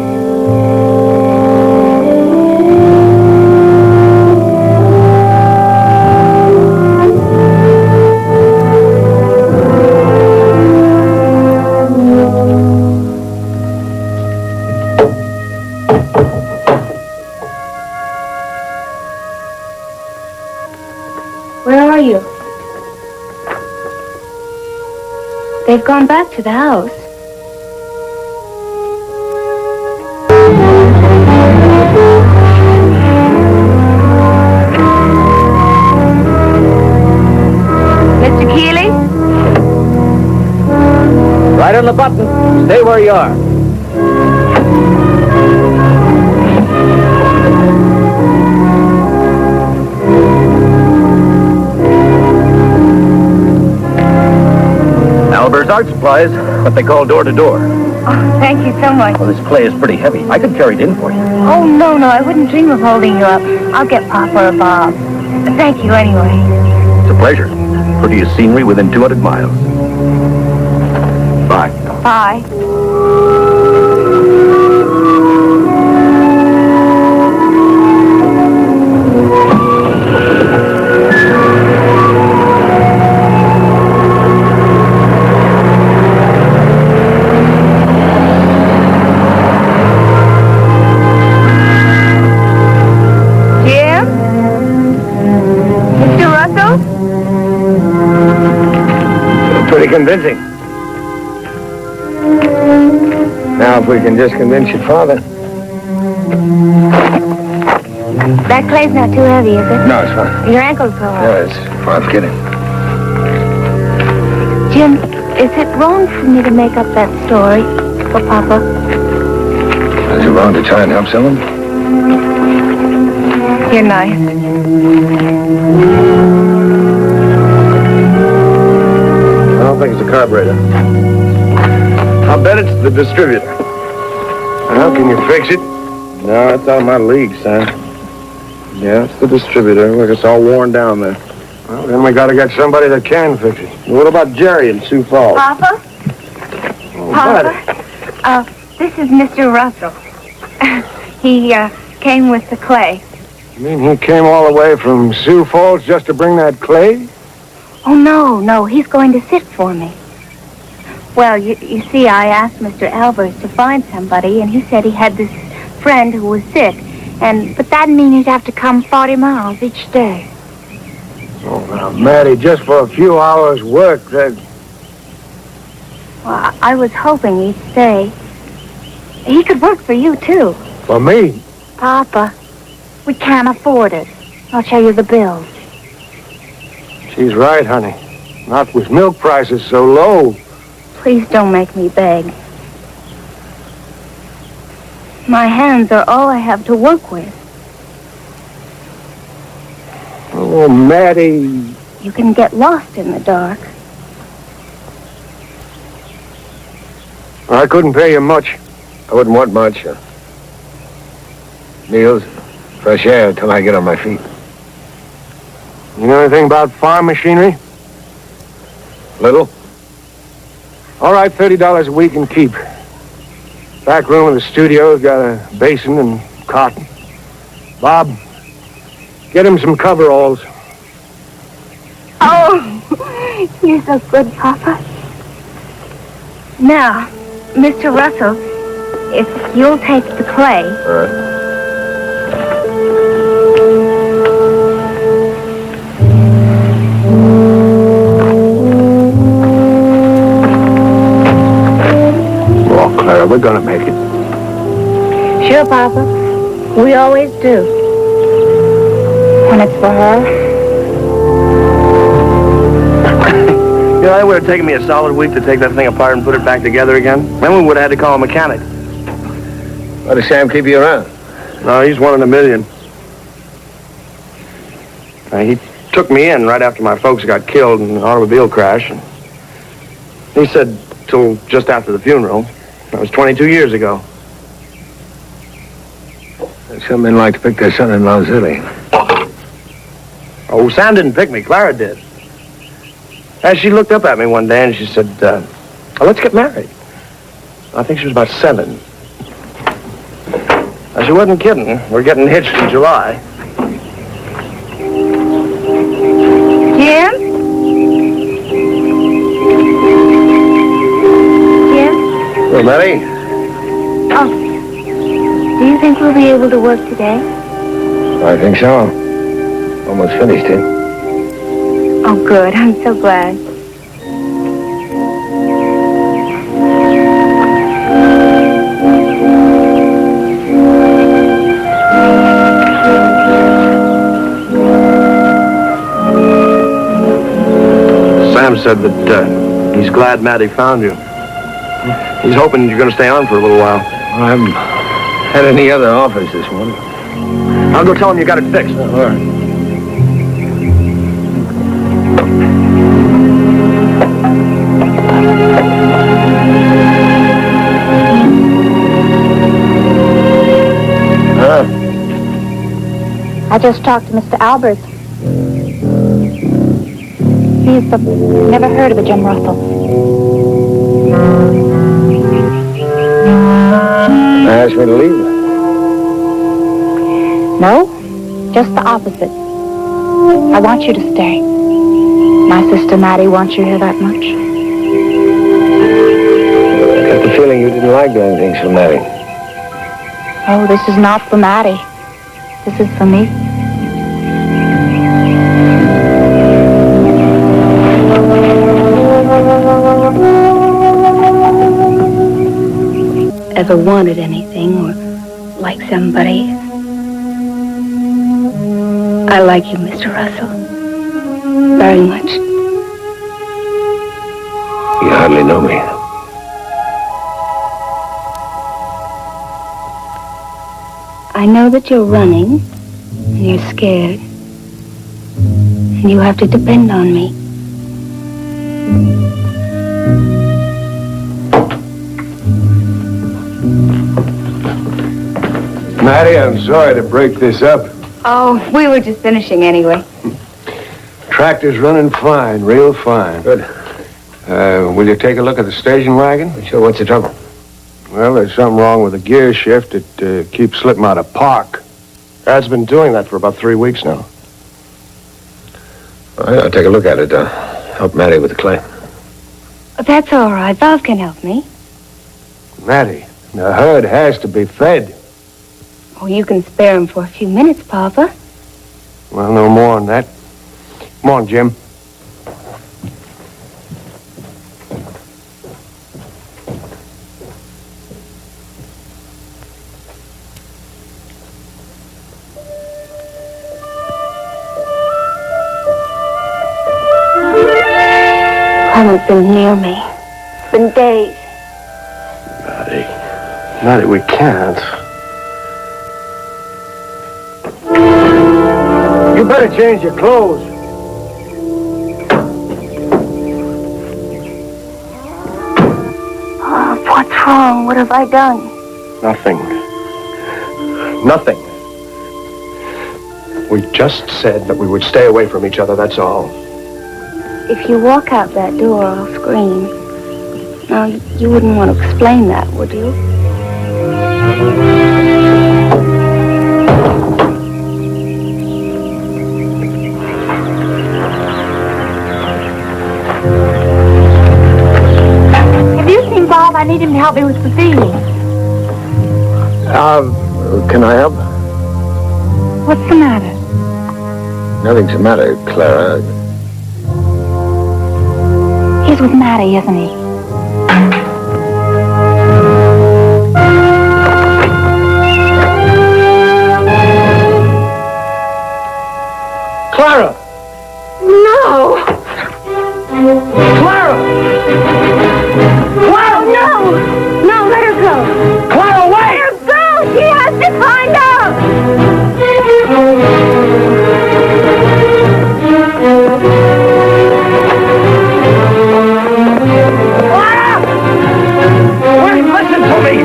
Where are you? They've gone back to the house. Mr. Keeley? Right on the button. Stay where you are. Albert's Art Supplies, what they call door-to-door. Oh, thank you so much. Well, this clay is pretty heavy. I could carry it in for you. Oh, no, I wouldn't dream of holding you up. I'll get Papa or Bob. Thank you anyway. It's a pleasure. Prettiest scenery within 200 miles. Bye. Bye. convincing. Now, if we can just convince your father. That clay's not too heavy, is it? No, it's fine. Your ankle's sore. No, it's fine. Forget it. Jim, is it wrong for me to make up that story for Papa? Is it wrong to try and help someone? You're nice. I don't think it's the carburetor. I'll bet it's the distributor. Well, can you fix it? No, it's out of my league, son. Yeah, it's the distributor. Look, it's all worn down there. Well, then we gotta get somebody that can fix it. What about Jerry in Sioux Falls? Papa? Oh, Papa? buddy. This is Mr. Russell. He came with the clay. You mean he came all the way from Sioux Falls just to bring that clay? Oh, no, he's going to sit for me. Well, you see, I asked Mr. Albers to find somebody, and he said he had this friend who was sick. But that'd mean he'd have to come 40 miles each day. Oh, now, Matty, just for a few hours' work, that... Well, I was hoping he'd stay. He could work for you, too. For me? Papa, we can't afford it. I'll show you the bills. She's right, honey. Not with milk prices so low. Please don't make me beg. My hands are all I have to work with. Oh, Matty. You can get lost in the dark. I couldn't pay you much. I wouldn't want much. Meals, fresh air until I get on my feet. You know anything about farm machinery? Little. All right, $30 a week and keep. Back room of the studio's got a basin and cotton. Bob, get him some coveralls. Oh, you're so good, Papa. Now, Mr. Russell, if you'll take the clay. All right. Clara, we're gonna make it. Sure, Papa. We always do. When it's for her. You know, it would have taken me a solid week to take that thing apart and put it back together again. Then we would have had to call a mechanic. Why does Sam keep you around? No, he's one in a million. He took me in right after my folks got killed in an automobile crash. And he said till just after the funeral. That was 22 years ago. Some men like to pick their son-in-law's early. Oh, Sam didn't pick me. Clara did. And she looked up at me one day and she said, let's get married. I think she was about 7. Now, she wasn't kidding. We're getting hitched in July. Jim? Well, Matty? Oh, do you think we'll be able to work today? I think so. Almost finished it. Oh, good. I'm so glad. Sam said that he's glad Matty found you. He's hoping you're going to stay on for a little while. I haven't had any other offers this morning. I'll go tell him you got it fixed. All right. I just talked to Mr. Albers. He's never heard of a Jim Russell. Asked me to leave. No, just the opposite. I want you to stay. My sister Mattie wants you here that much. I got the feeling you didn't like doing things for Matty. Oh, this is not for Mattie. This is for me. ever wanted anything or liked somebody. I like you, Mr. Russell. Very much. You hardly know me. I know that you're running, and you're scared, and you have to depend on me. Mattie, I'm sorry to break this up. Oh, we were just finishing anyway. Tractor's running fine, real fine. Good. Will you take a look at the station wagon? Sure, what's the trouble? Well, there's something wrong with the gear shift. It keeps slipping out of park. Dad's been doing that for about 3 weeks now. I'll take a look at it. Help Mattie with the clay. That's all right. Valve can help me. Mattie, the herd has to be fed. Oh, you can spare him for a few minutes, Papa. Well, no more on that. Come on, Jim. Haven't been near me. It's been days. Mattie, we can't. You better change your clothes. Oh, what's wrong? What have I done? Nothing. Nothing. We just said that we would stay away from each other, that's all. If you walk out that door, I'll scream. Now, you wouldn't want to explain that, would you? Have you seen Bob? I need him to help me with the feeding. Can I help? What's the matter? Nothing's the matter, Clara. He's with Mattie, isn't he? Clara! No! Clara! Clara, no! No, let her go. Clara, wait! Let her go! She has to find out! Wait, listen to me!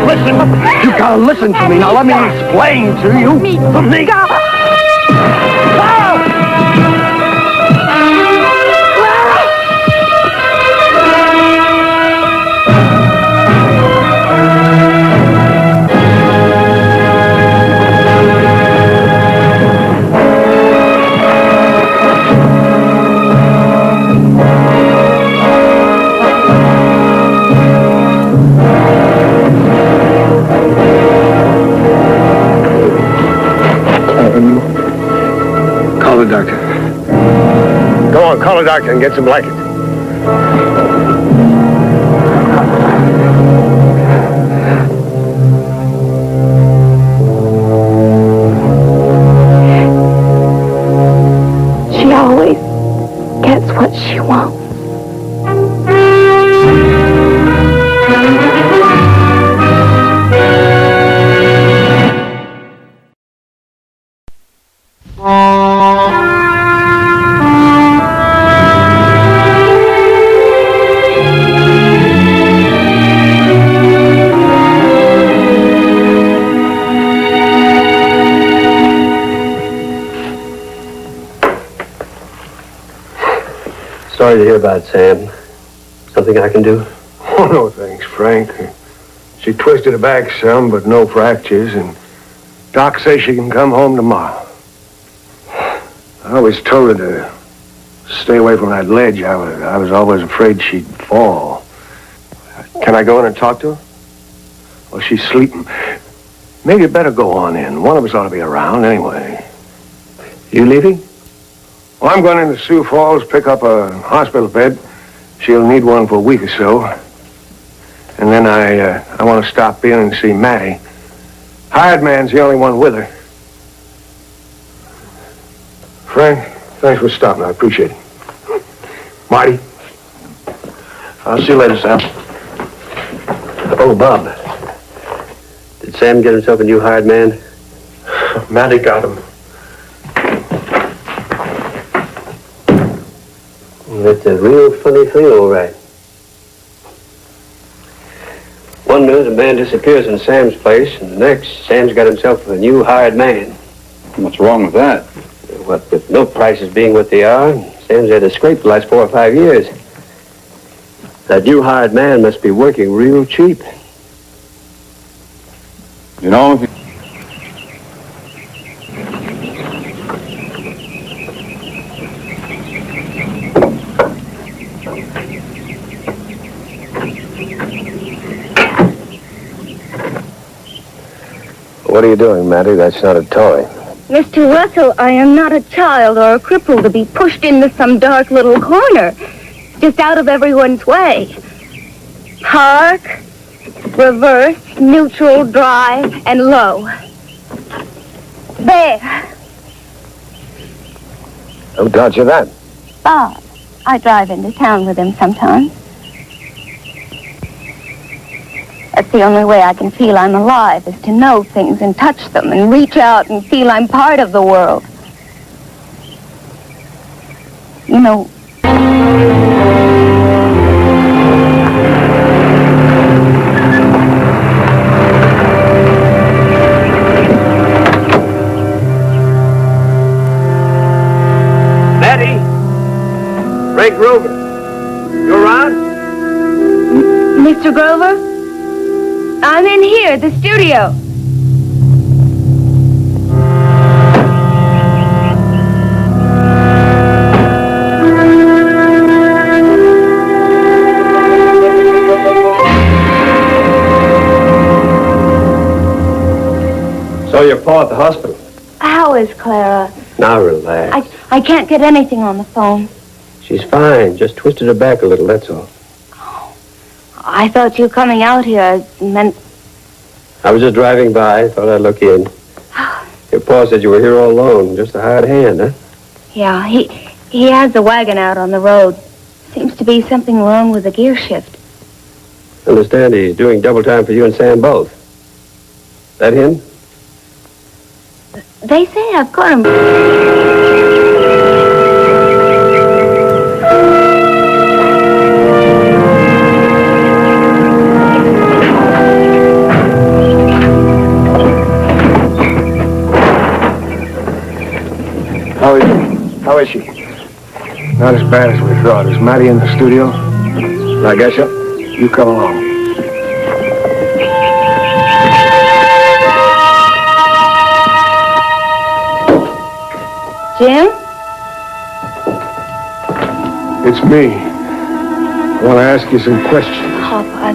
Listen, you gotta listen to me. Now let me explain to you. To me. Clara! Call the doctor. Go on, call a doctor and get some blankets. She always gets what she wants. Sorry to hear about Sam. Something I can do? Oh, no thanks, Frank. She twisted her back some, but no fractures, and Doc says she can come home tomorrow. I always told her to stay away from that ledge. I was always afraid she'd fall. Can I go in and talk to her? Well, she's sleeping. Maybe you better go on in. One of us ought to be around anyway. You leaving? Well, I'm going into Sioux Falls, pick up a hospital bed. She'll need one for a week or so. And then I want to stop in and see Mattie. Hired man's the only one with her. Frank, thanks for stopping. I appreciate it. Marty. I'll see you later, Sam. Oh, Bob. Did Sam get himself a new hired man? Mattie got him. That's a real funny thing, all right. One minute a man disappears in Sam's place, and the next, Sam's got himself a new hired man. What's wrong with that? What with milk prices being what they are, Sam's had a scrape the last 4 or 5 years. That new hired man must be working real cheap. You know, What are you doing, Mattie? That's not a toy. Mr. Russell, I am not a child or a cripple to be pushed into some dark little corner, just out of everyone's way. Park, reverse, neutral, drive, and low. There. Who taught you that? Bob. I drive into town with him sometimes. That's the only way I can feel I'm alive, is to know things and touch them and reach out and feel I'm part of the world. You know... Mattie! Ray Grover. You around? Mr. Grover? I'm in here, the studio. So your pa at the hospital? How is Clara? Now relax. I can't get anything on the phone. She's fine. Just twisted her back a little, that's all. I thought you coming out here meant... I was just driving by. Thought I'd look in. Your pa said you were here all alone. Just a hired hand, huh? Yeah, he has the wagon out on the road. Seems to be something wrong with the gear shift. Understand he's doing double time for you and Sam both. That him? They say I've got him... How is she? Not as bad as we thought. Is Mattie in the studio? I guess so. You come along. Jim? It's me. I want to ask you some questions. Papa,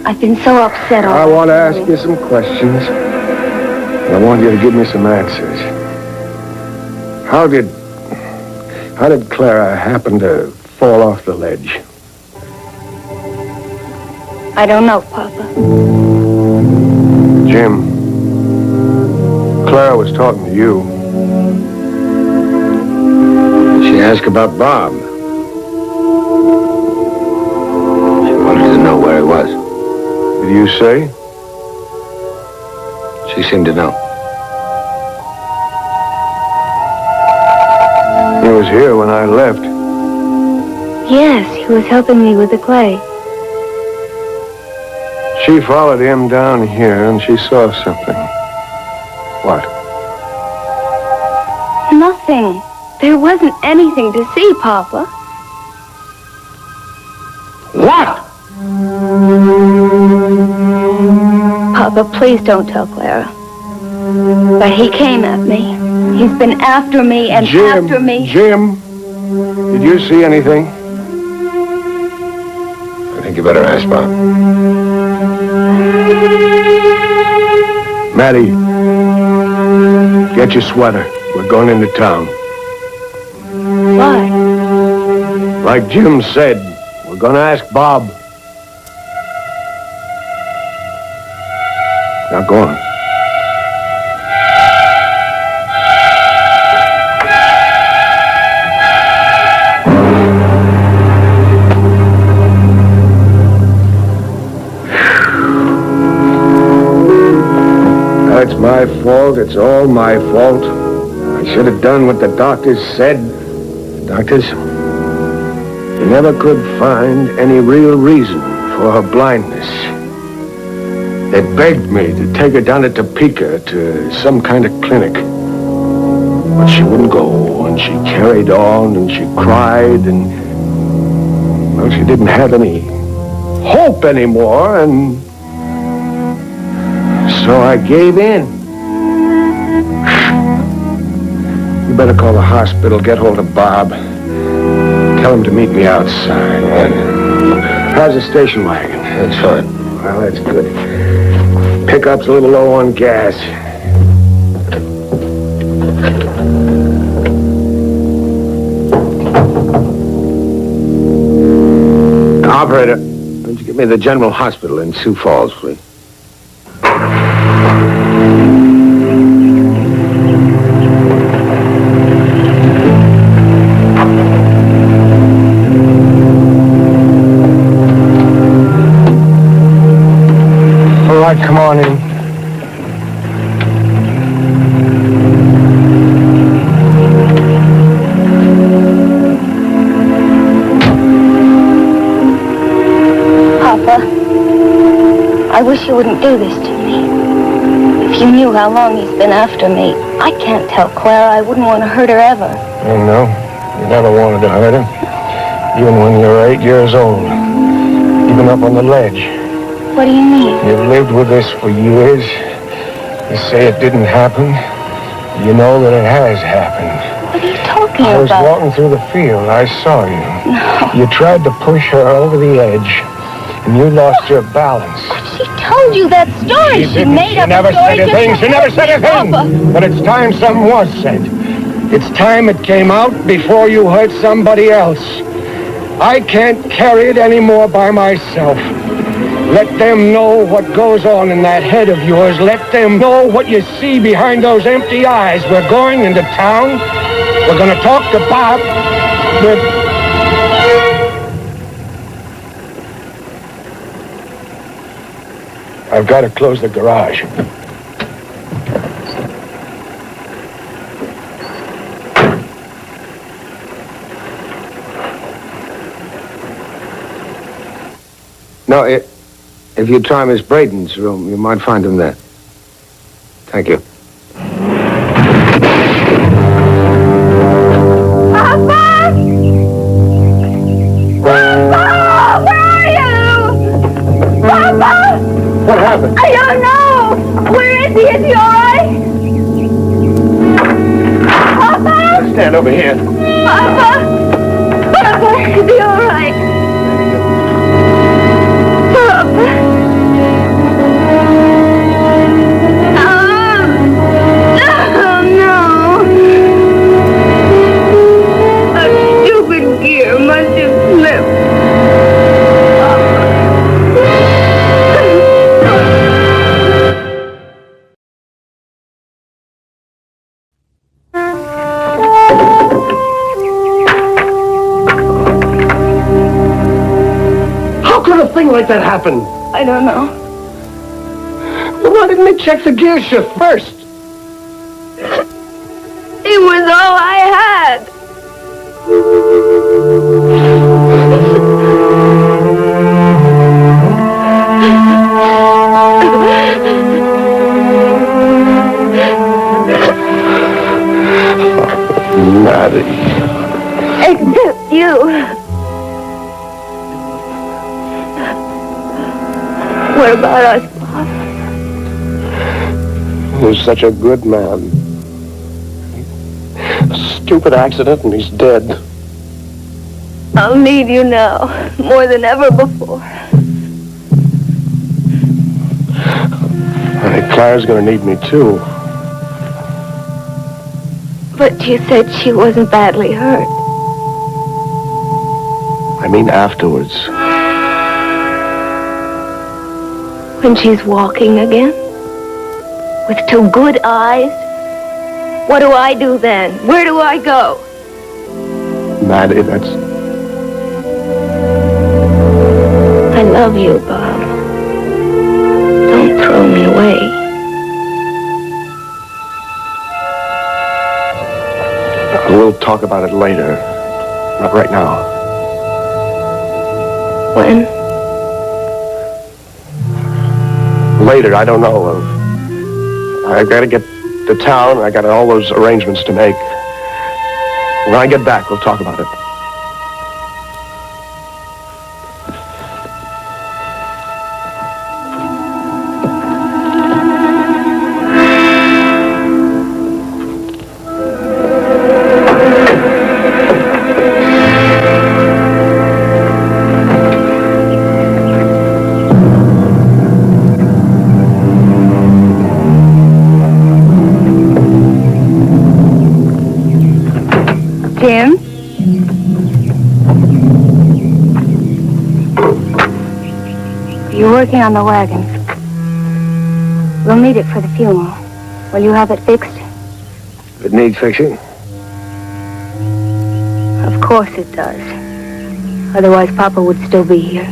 I've been so upset all I want to this ask you some questions. And I want you to give me some answers. How did Clara happen to fall off the ledge? I don't know, Papa. Jim, Clara was talking to you. She asked about Bob. She wanted to know where he was. Did you say? She seemed to know. He was here when I left. Yes, he was helping me with the clay. She followed him down here and she saw something. What? Nothing. There wasn't anything to see, Papa. What? Papa, please don't tell Clara. But he came at me. He's been after me and after me. Jim, did you see anything? I think you better ask Bob. Maddie, get your sweater. We're going into town. Why? Like Jim said, we're going to ask Bob. Now go on. It's my fault. It's all my fault. I should have done what the doctors said. The doctors, they never could find any real reason for her blindness. They begged me to take her down to Topeka to some kind of clinic. But she wouldn't go, and she carried on, and she cried, and, well, she didn't have any hope anymore, and so I gave in. You better call the hospital, get hold of Bob. Tell him to meet me outside. How's the station wagon? That's fine. Well, that's good. Pickup's a little low on gas. Operator, why don't you get me to the General Hospital in Sioux Falls, please? Come on in. Papa, I wish you wouldn't do this to me. If you knew how long he's been after me, I can't tell Clara. I wouldn't want to hurt her ever. Oh, no, you never wanted to hurt her. Even when you were 8 years old. Even up on the ledge. What do you mean? You've lived with this for years. You say it didn't happen. You know that it has happened. What are you talking about? I was walking through the field. I saw you. No. You tried to push her over the edge, and you lost your balance. But she told you that story. She made up a story. She never said a thing. Papa. But it's time something was said. It's time it came out before you hurt somebody else. I can't carry it anymore by myself. Let them know what goes on in that head of yours. Let them know what you see behind those empty eyes. We're going into town. We're going to talk to Bob. I've got to close the garage. No, if you try Miss Braden's room, you might find him there. Thank you. Papa! Papa! Where are you? Papa! What happened? I don't know. Where is he? Is he all right? Papa! Stand over here. Papa! Papa, is he all right? Like that happened? I don't know. Well, why didn't they check the gear shift first? It was all I had. Maddie. Except you. What about us, Bob? He was such a good man. A stupid accident and he's dead. I'll need you now, more than ever before. I Clara's gonna need me, too. But you said she wasn't badly hurt. I mean afterwards. When she's walking again? With two good eyes? What do I do then? Where do I go? Maddie, that's... I love you, Bob. Don't throw me away. We'll talk about it later. Not right now. When? Later, I don't know. I gotta get to town. I got all those arrangements to make. When I get back, we'll talk about it. Jim? You're working on the wagons. We'll need it for the funeral. Will you have it fixed? It needs fixing. Of course it does. Otherwise, Papa would still be here.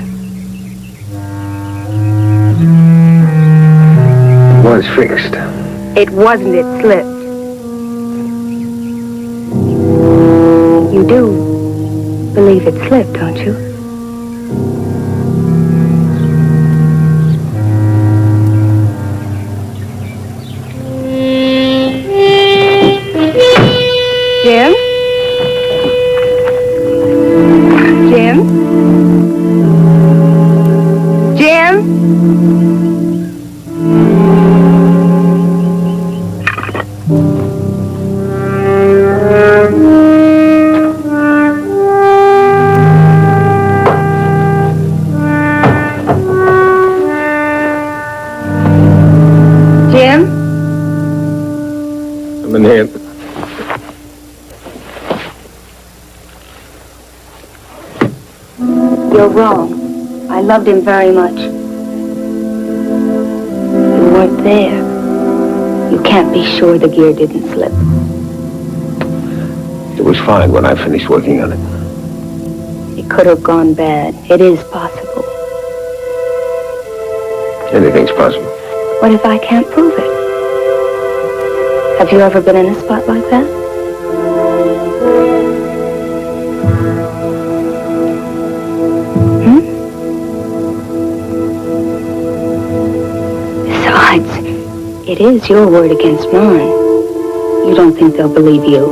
It was fixed. It wasn't, it slipped. You do believe it slipped, don't you? Jim? Jim? Jim? Jim? I'm in here. You're wrong. I loved him very much. You weren't there. You can't be sure the gear didn't slip. It was fine when I finished working on it. It could have gone bad. It is possible. Anything's possible. What if I can't prove it? Have you ever been in a spot like that? Besides, it is your word against mine. You don't think they'll believe you?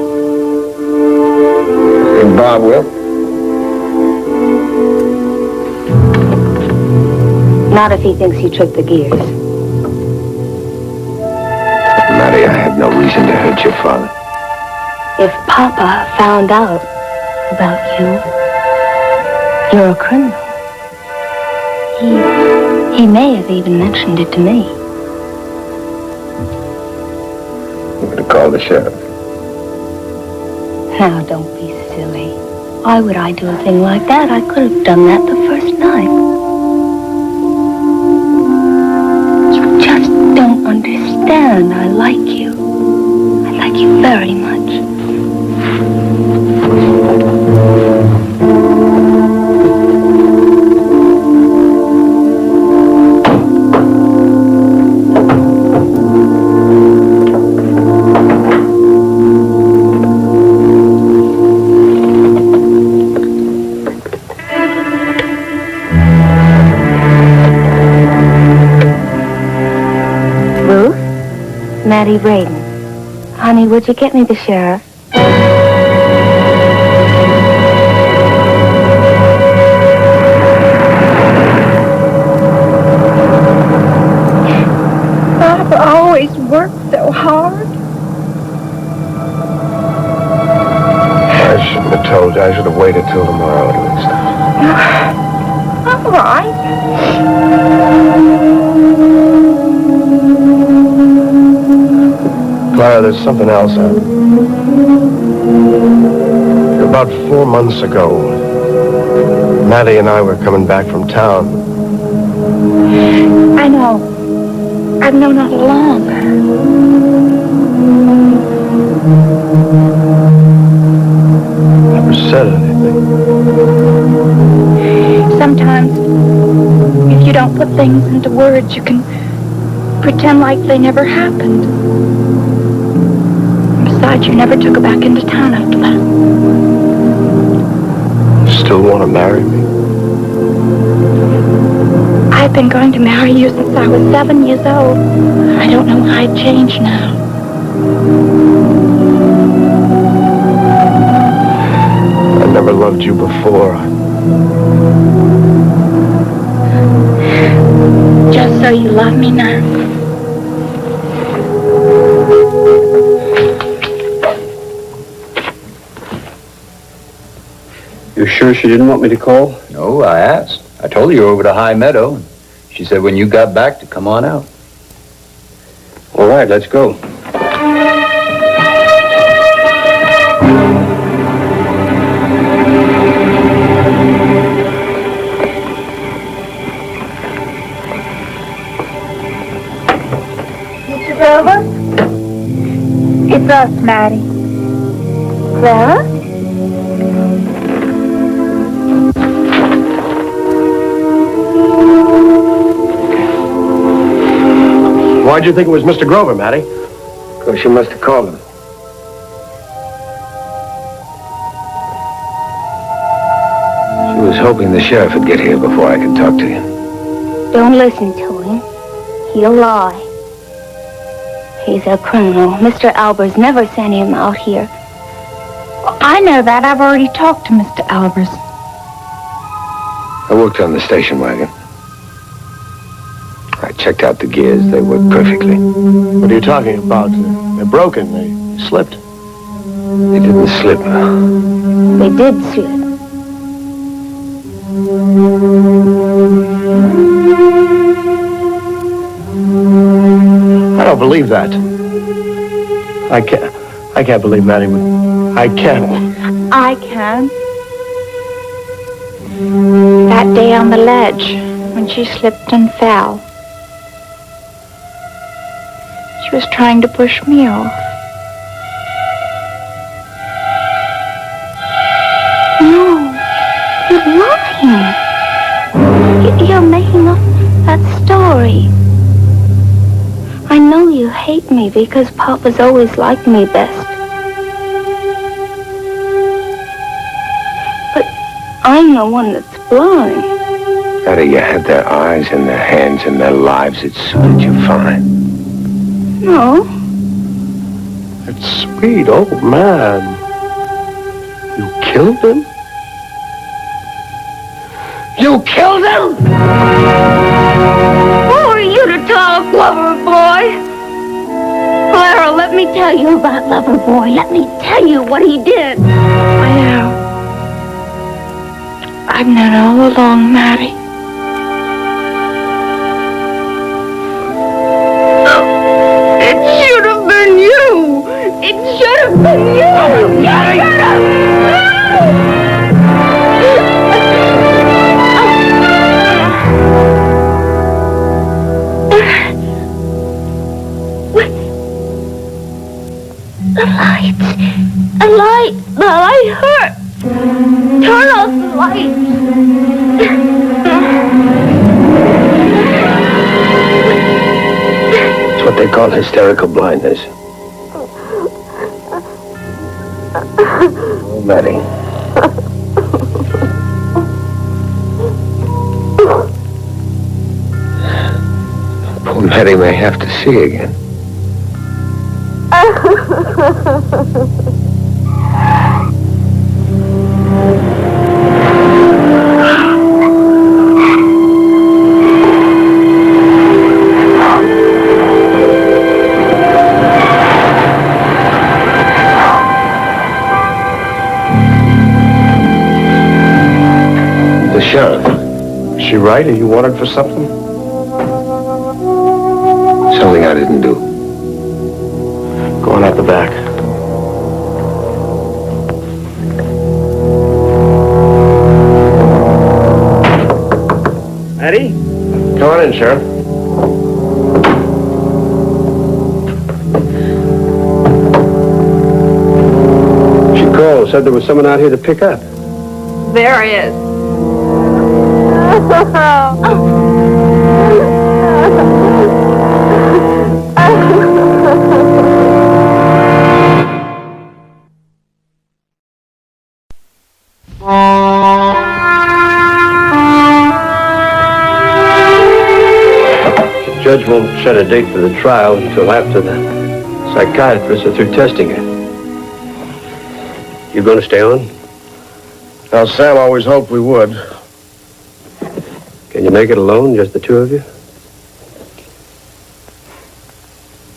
Think Bob will? Not if he thinks you tricked the gears. Maddie, I had no reason to hurt your father. If Papa found out about you, you're a criminal. He may have even mentioned it to me. You could have called the sheriff. Now, don't be silly. Why would I do a thing like that? I could have done that the first night. You just don't understand. I like you. I like you very much. Maddie Braden. Honey, would you get me the sheriff? Papa always worked so hard. I shouldn't have told you. I should have waited till tomorrow at least. All right. Clara, there's something else. About 4 months ago, Maddie and I were coming back from town. I know. I've known all along. Never said anything. Sometimes, if you don't put things into words, you can pretend like they never happened. Besides, you never took her back into town after that. You still want to marry me? I've been going to marry you since I was 7 years old. I don't know why I'd change now. I never loved you before. Just so you love me now. You sure she didn't want me to call? No, I asked. I told her you were over to High Meadow. She said when you got back to come on out. All right, let's go. Mr. Grover? It's us, Maddie. Clara? Why'd you think it was Mr. Grover, Maddie? Because she must have called him. She was hoping the sheriff would get here before I could talk to you. Don't listen to him. He'll lie. He's a criminal. Mr. Albers never sent him out here. I know that. I've already talked to Mr. Albers. I worked on the station wagon. I checked out the gears. They work perfectly. What are you talking about? They're broken. They slipped. They didn't slip. They did slip. I don't believe that. I can't believe Maddie would. I can't. I can. That day on the ledge, when she slipped and fell. She was trying to push me off. No, you're lying. You're making up that story. I know you hate me because Papa's always liked me best. But I'm the one that's blind. Maddie, you had their eyes and their hands and their lives. It suited you fine. No. That sweet old man. You killed him? You killed him? Who are you to talk, lover boy? Clara, let me tell you about lover boy. Let me tell you what he did. I know. I've known all along, Maddie. It should have been you. It should have been you. Maddie. The light hurts. Turn off the light. It's what they call hysterical blindness. Oh, Maddie. Poor Maddie may have to see again. The sheriff. Is she right? Are you wanted for something? Something I didn't do. Go the back. Eddie? Come on in, Sheriff. She called, said there was someone out here to pick up. There is. The judge won't set a date for the trial until after the psychiatrists are through testing her. You going to stay on? Now, Sam always hoped we would. Can you make it alone, just the two of you?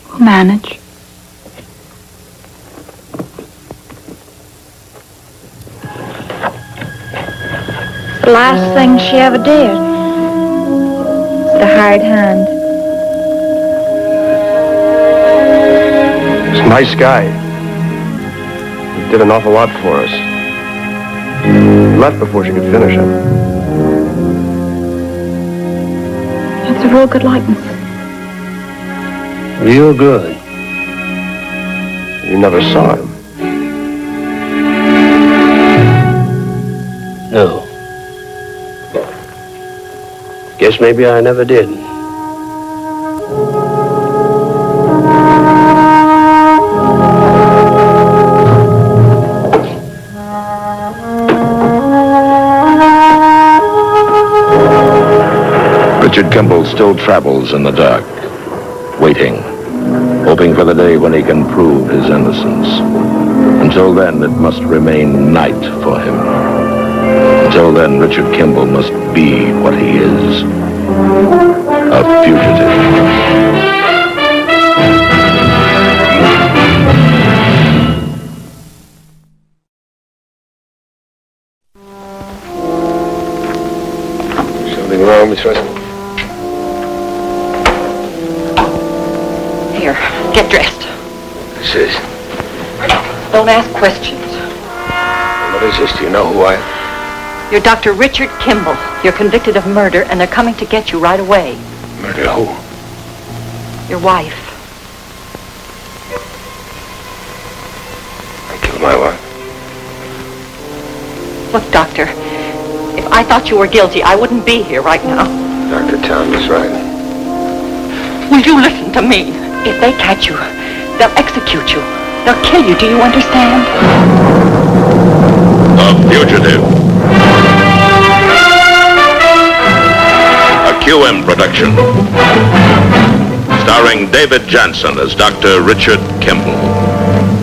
We'll manage. The last thing she ever did. The hard hand. He's a nice guy. He did an awful lot for us. He left before she could finish him. That's a real good likeness. Real good. You never saw him. No. Guess maybe I never did. Richard Kimball still travels in the dark, waiting, hoping for the day when he can prove his innocence. Until then, it must remain night for him. Until then, Richard Kimball must be what he is, a fugitive. Something wrong, Miss Russell? Here, get dressed. This is. Don't ask questions. What is this? Do you know who I am? You're Dr. Richard Kimball. You're convicted of murder, and they're coming to get you right away. Murder who? Your wife. I killed my wife. Look, Doctor, if I thought you were guilty, I wouldn't be here right now. Dr. Town is right. Will you listen to me? If they catch you, they'll execute you. They'll kill you. Do you understand? The Fugitive. A QM production. Starring David Jansen as Dr. Richard Kimball,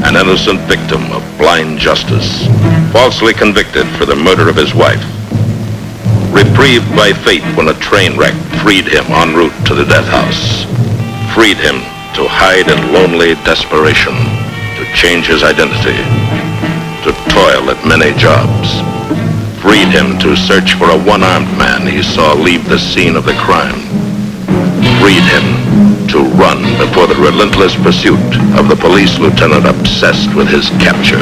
an innocent victim of blind justice, falsely convicted for the murder of his wife, reprieved by fate when a train wreck freed him en route to the death house, freed him to hide in lonely desperation, to change his identity, to toil at many jobs, freed him to search for a one-armed man he saw leave the scene of the crime, freed him to run before the relentless pursuit of the police lieutenant obsessed with his capture.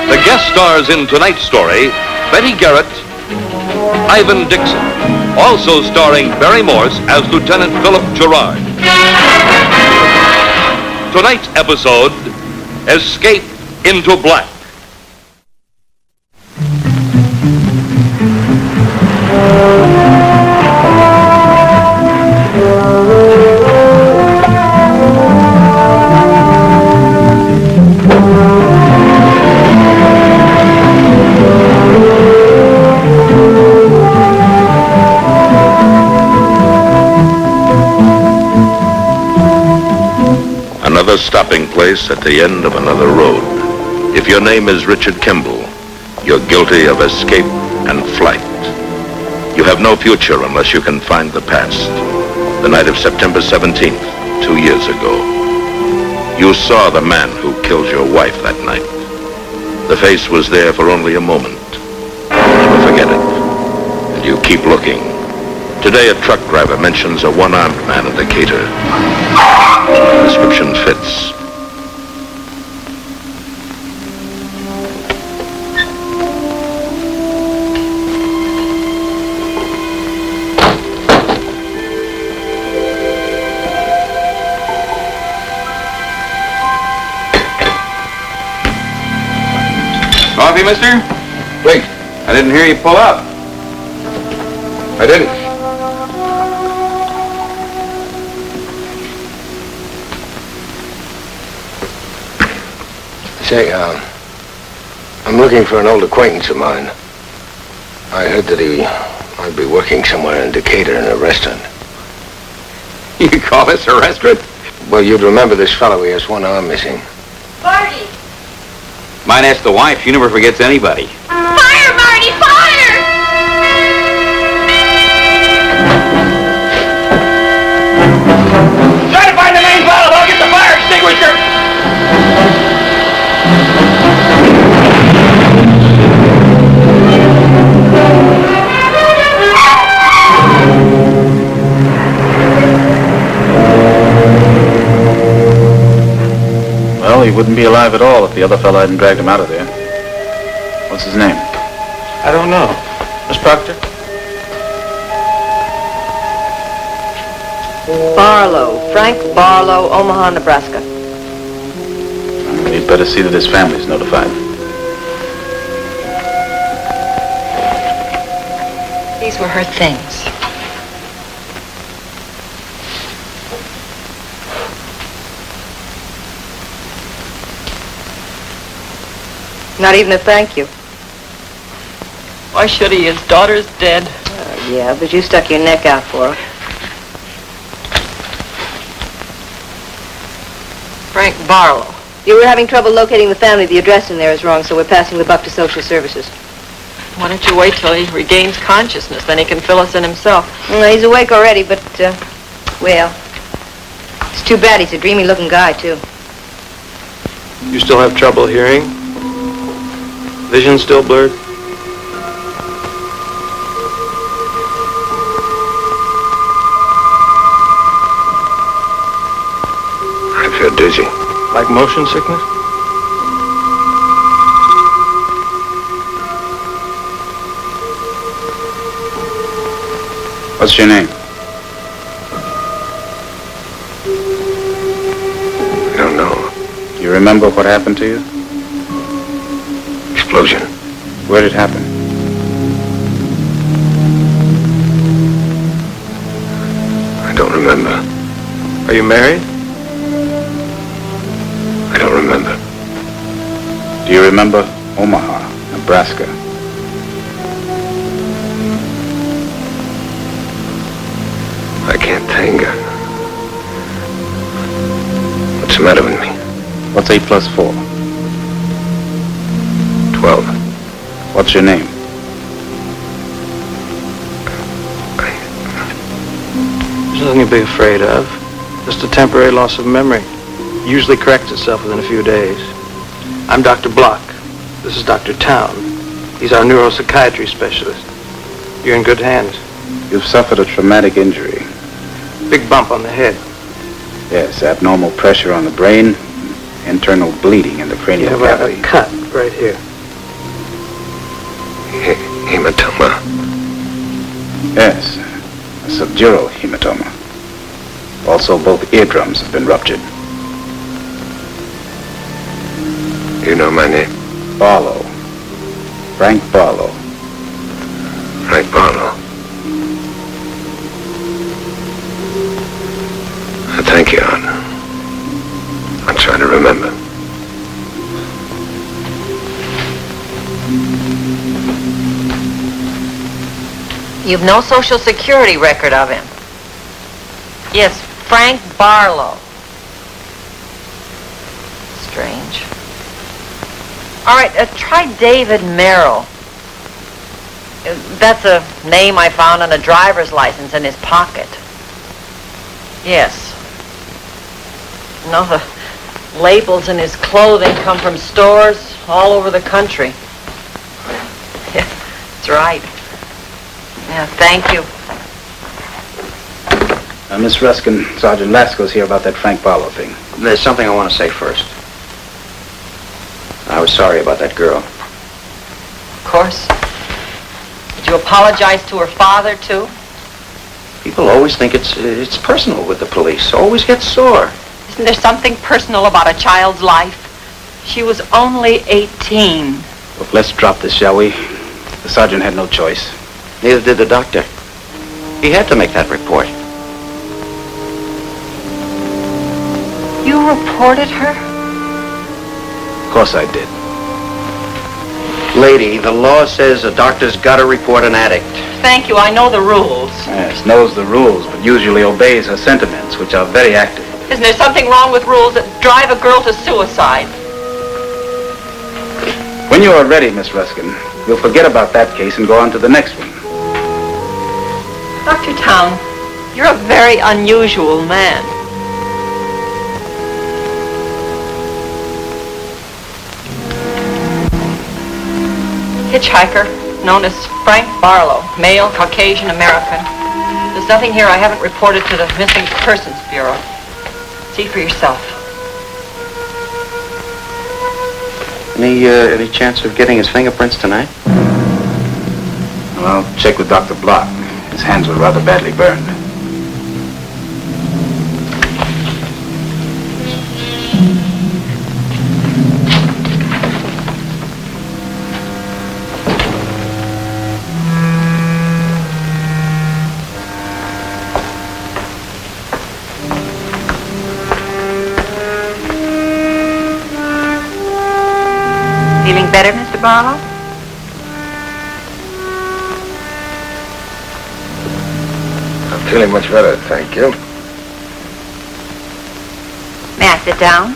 The guest stars in tonight's story, Betty Garrett, Ivan Dixon, also starring Barry Morse as Lieutenant Philip Gerard. Tonight's episode, Escape into Black. Another stopping place at the end of another road. If your name is Richard Kimball, you're guilty of escape and flight. You have no future unless you can find the past. The night of September 17th, 2 years ago. You saw the man who killed your wife that night. The face was there for only a moment. You never forget it. And you keep looking. Today, a truck driver mentions a one-armed man in Decatur. The description fits. Coffee, mister? Please. I didn't hear you pull up. I didn't. Say, I'm looking for an old acquaintance of mine. I heard that he might be working somewhere in Decatur in a restaurant. You call this a restaurant? Well, you'd remember this fellow. He has one arm missing. Marty! Might ask the wife. She never forgets anybody. Fire, Marty, fire! Try to find the main valve. I'll get the fire extinguisher. Well, he wouldn't be alive at all if the other fellow hadn't dragged him out of there. What's his name? I don't know. Miss Proctor? Barlow. Frank Barlow, Omaha, Nebraska. You'd better see that his family's notified. These were her things. Not even a thank you. Why should he? His daughter's dead. Yeah, but you stuck your neck out for her. Frank Barlow. You were having trouble locating the family. The address in there is wrong, so we're passing the buck to social services. Why don't you wait till he regains consciousness? Then he can fill us in himself. Well, he's awake already, but, well, it's too bad. He's a dreamy-looking guy, too. You still have trouble hearing? Vision still blurred? I feel dizzy. Like motion sickness? What's your name? I don't know. You remember what happened to you? Explosion. Where did it happen? I don't remember. Are you married? I don't remember. Do you remember Omaha, Nebraska? I can't think. What's the matter with me? What's 8 plus 4? 12. What's your name? There's nothing to be afraid of. Just a temporary loss of memory. Usually corrects itself within a few days. I'm Dr. Block. This is Dr. Town. He's our neuropsychiatry specialist. You're in good hands. You've suffered a traumatic injury. Big bump on the head. Yes, abnormal pressure on the brain, internal bleeding in the cranial You have cavity. a cut right here. Hematoma. Yes, a subdural hematoma. Also, both eardrums have been ruptured. You know my name? Barlow. Frank Barlow. Frank Barlow. Thank you, Art. I'll try to remember. You've no social security record of him. Yes, Frank Barlow. Strange. All right, try David Merrill. That's a name I found on a driver's license in his pocket. Yes. No, the labels in his clothing come from stores all over the country. Yeah, that's right. Yeah, thank you. Miss Ruskin, Sergeant Lasco's here about that Frank Barlow thing. There's something I want to say first. I was sorry about that girl. Of course. Did you apologize to her father, too? People always think it's personal with the police. Always get sore. Isn't there something personal about a child's life? She was only 18. Look, let's drop this, shall we? The sergeant had no choice. Neither did the doctor. He had to make that report. You reported her? Of course I did. Lady, the law says a doctor's got to report an addict. Thank you, I know the rules. Yes, knows the rules, but usually obeys her sentiments, which are very active. Isn't there something wrong with rules that drive a girl to suicide? When you are ready, Miss Ruskin, we'll forget about that case and go on to the next one. Dr. Town, you're a very unusual man. Hitchhiker, known as Frank Barlow, male, Caucasian American. There's nothing here I haven't reported to the Missing Persons Bureau. See for yourself. Any chance of getting his fingerprints tonight? Well, I'll check with Dr. Block. His hands were rather badly burned. Feeling better, Mr. Barlow? I'm feeling much better, thank you. May I sit down?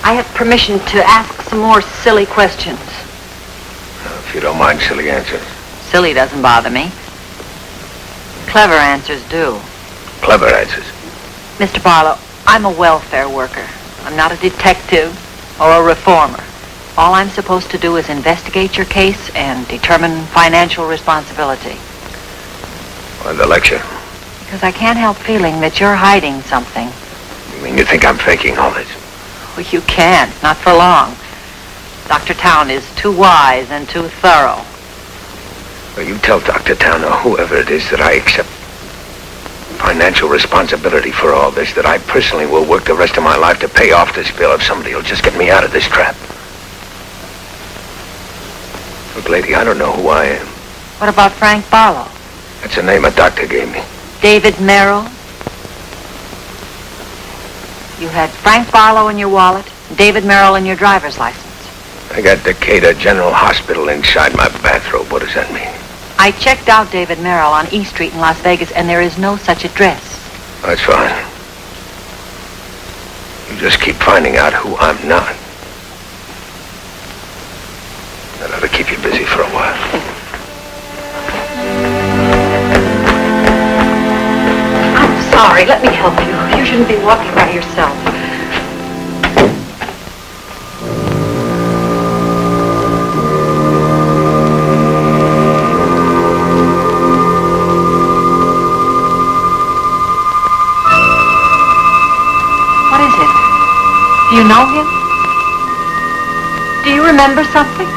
I have permission to ask some more silly questions. If you don't mind silly answers. Silly doesn't bother me. Clever answers do. Clever answers. Mr. Barlow, I'm a welfare worker. I'm not a detective or a reformer. All I'm supposed to do is investigate your case and determine financial responsibility. Why the lecture? Because I can't help feeling that you're hiding something. You mean you think I'm faking all this? Well, you can't, not for long. Dr. Town is too wise and too thorough. Well, you tell Dr. Town or whoever it is that I accept financial responsibility for all this, that I personally will work the rest of my life to pay off this bill if somebody will just get me out of this trap. Look, lady, I don't know who I am. What about Frank Barlow? That's the name a doctor gave me. David Merrill? You had Frank Barlow in your wallet, David Merrill in your driver's license. I got Decatur General Hospital inside my bathrobe. What does that mean? I checked out David Merrill on E Street in Las Vegas, and there is no such address. That's fine. You just keep finding out who I'm not. That ought to keep you busy for a while. I'm sorry. Let me help you. You shouldn't be walking by yourself. Do you know him? Do you remember something?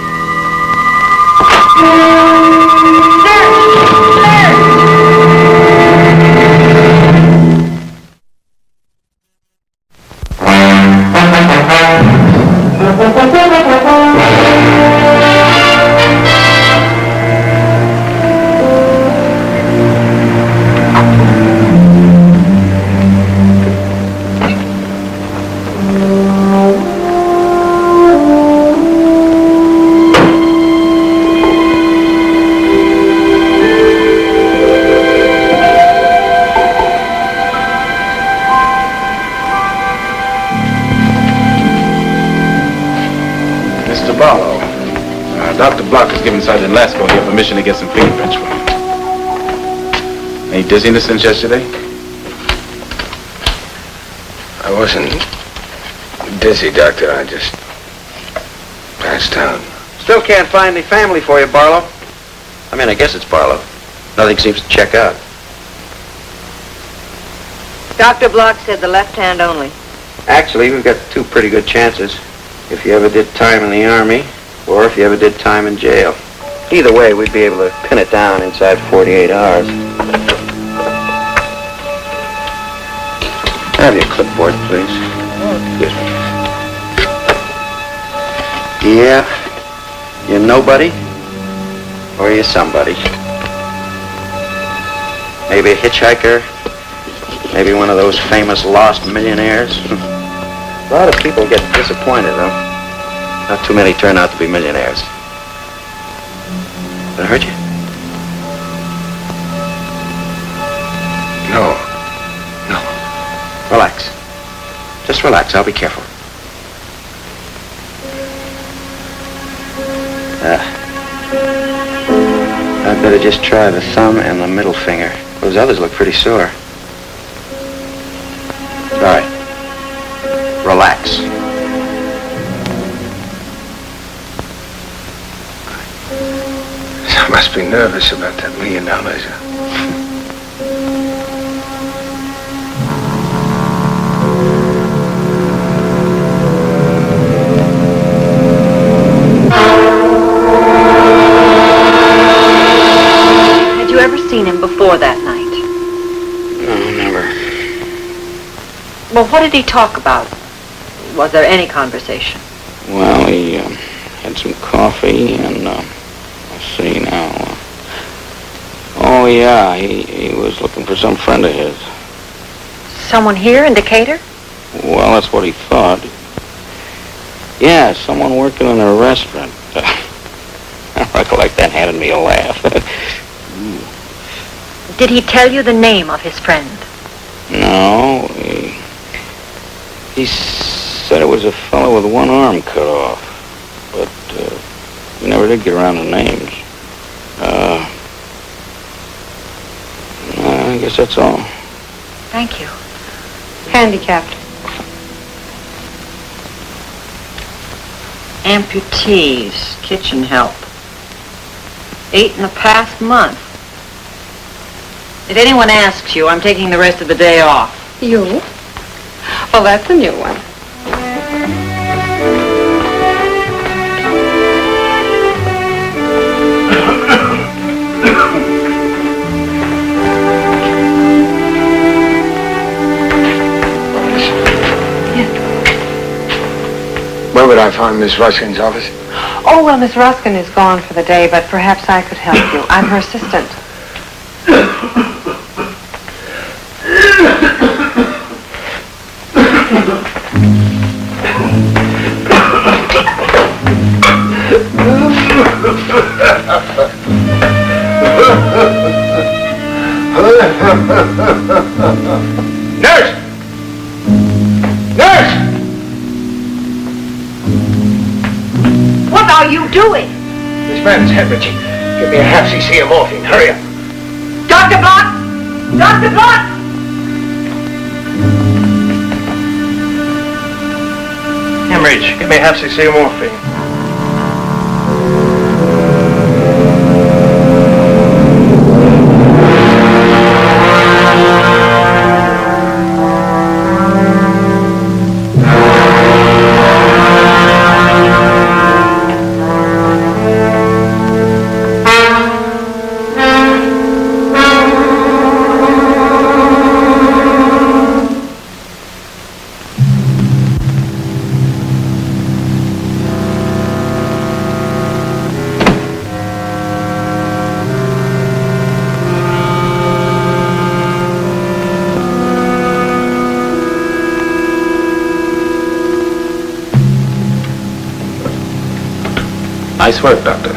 Dr. Block has given Sergeant Lasco here permission to get some fingerprints from him. Any dizziness since yesterday? I wasn't dizzy, Doctor. I just passed out. Still can't find any family for you, Barlow. I mean, I guess it's Barlow. Nothing seems to check out. Dr. Block said the left hand only. Actually, we've got two pretty good chances. If you ever did time in the Army, or if you ever did time in jail. Either way, we'd be able to pin it down inside 48 hours. Have your clipboard, please. Excuse me. Yeah, you're nobody, or you're somebody. Maybe a hitchhiker, maybe one of those famous lost millionaires. A lot of people get disappointed, though. Not too many turn out to be millionaires. Did I hurt you? No. Relax. Just relax. I'll be careful. I'd better just try the thumb and the middle finger. Those others look pretty sore. All right. Relax. I must be nervous about that $1 million. Had you ever seen him before that night? No, never. Well, what did he talk about? Was there any conversation? Well, he had some coffee and, let's see now. Oh, yeah, he was looking for some friend of his. Someone here in Decatur? Well, that's what he thought. Yeah, someone working in a restaurant. I recollect that handed me a laugh. Did he tell you the name of his friend? No, he said it was a fellow with one arm cut off, but we never did get around to names. I guess that's all. Thank you. Handicapped. Amputees, kitchen help. 8 in the past month. If anyone asks you, I'm taking the rest of the day off. You? Well, that's a new one. Where would I find Miss Ruskin's office? Oh, well, Miss Ruskin is gone for the day, but perhaps I could help you. I'm her assistant. Nurse! Nurse! What are you doing? This man is hemorrhaging. Give me a half cc of morphine. Hurry up. Dr. Block! Dr. Block! Hemorrhage. Give me a half cc of morphine. Nice work, Doctor.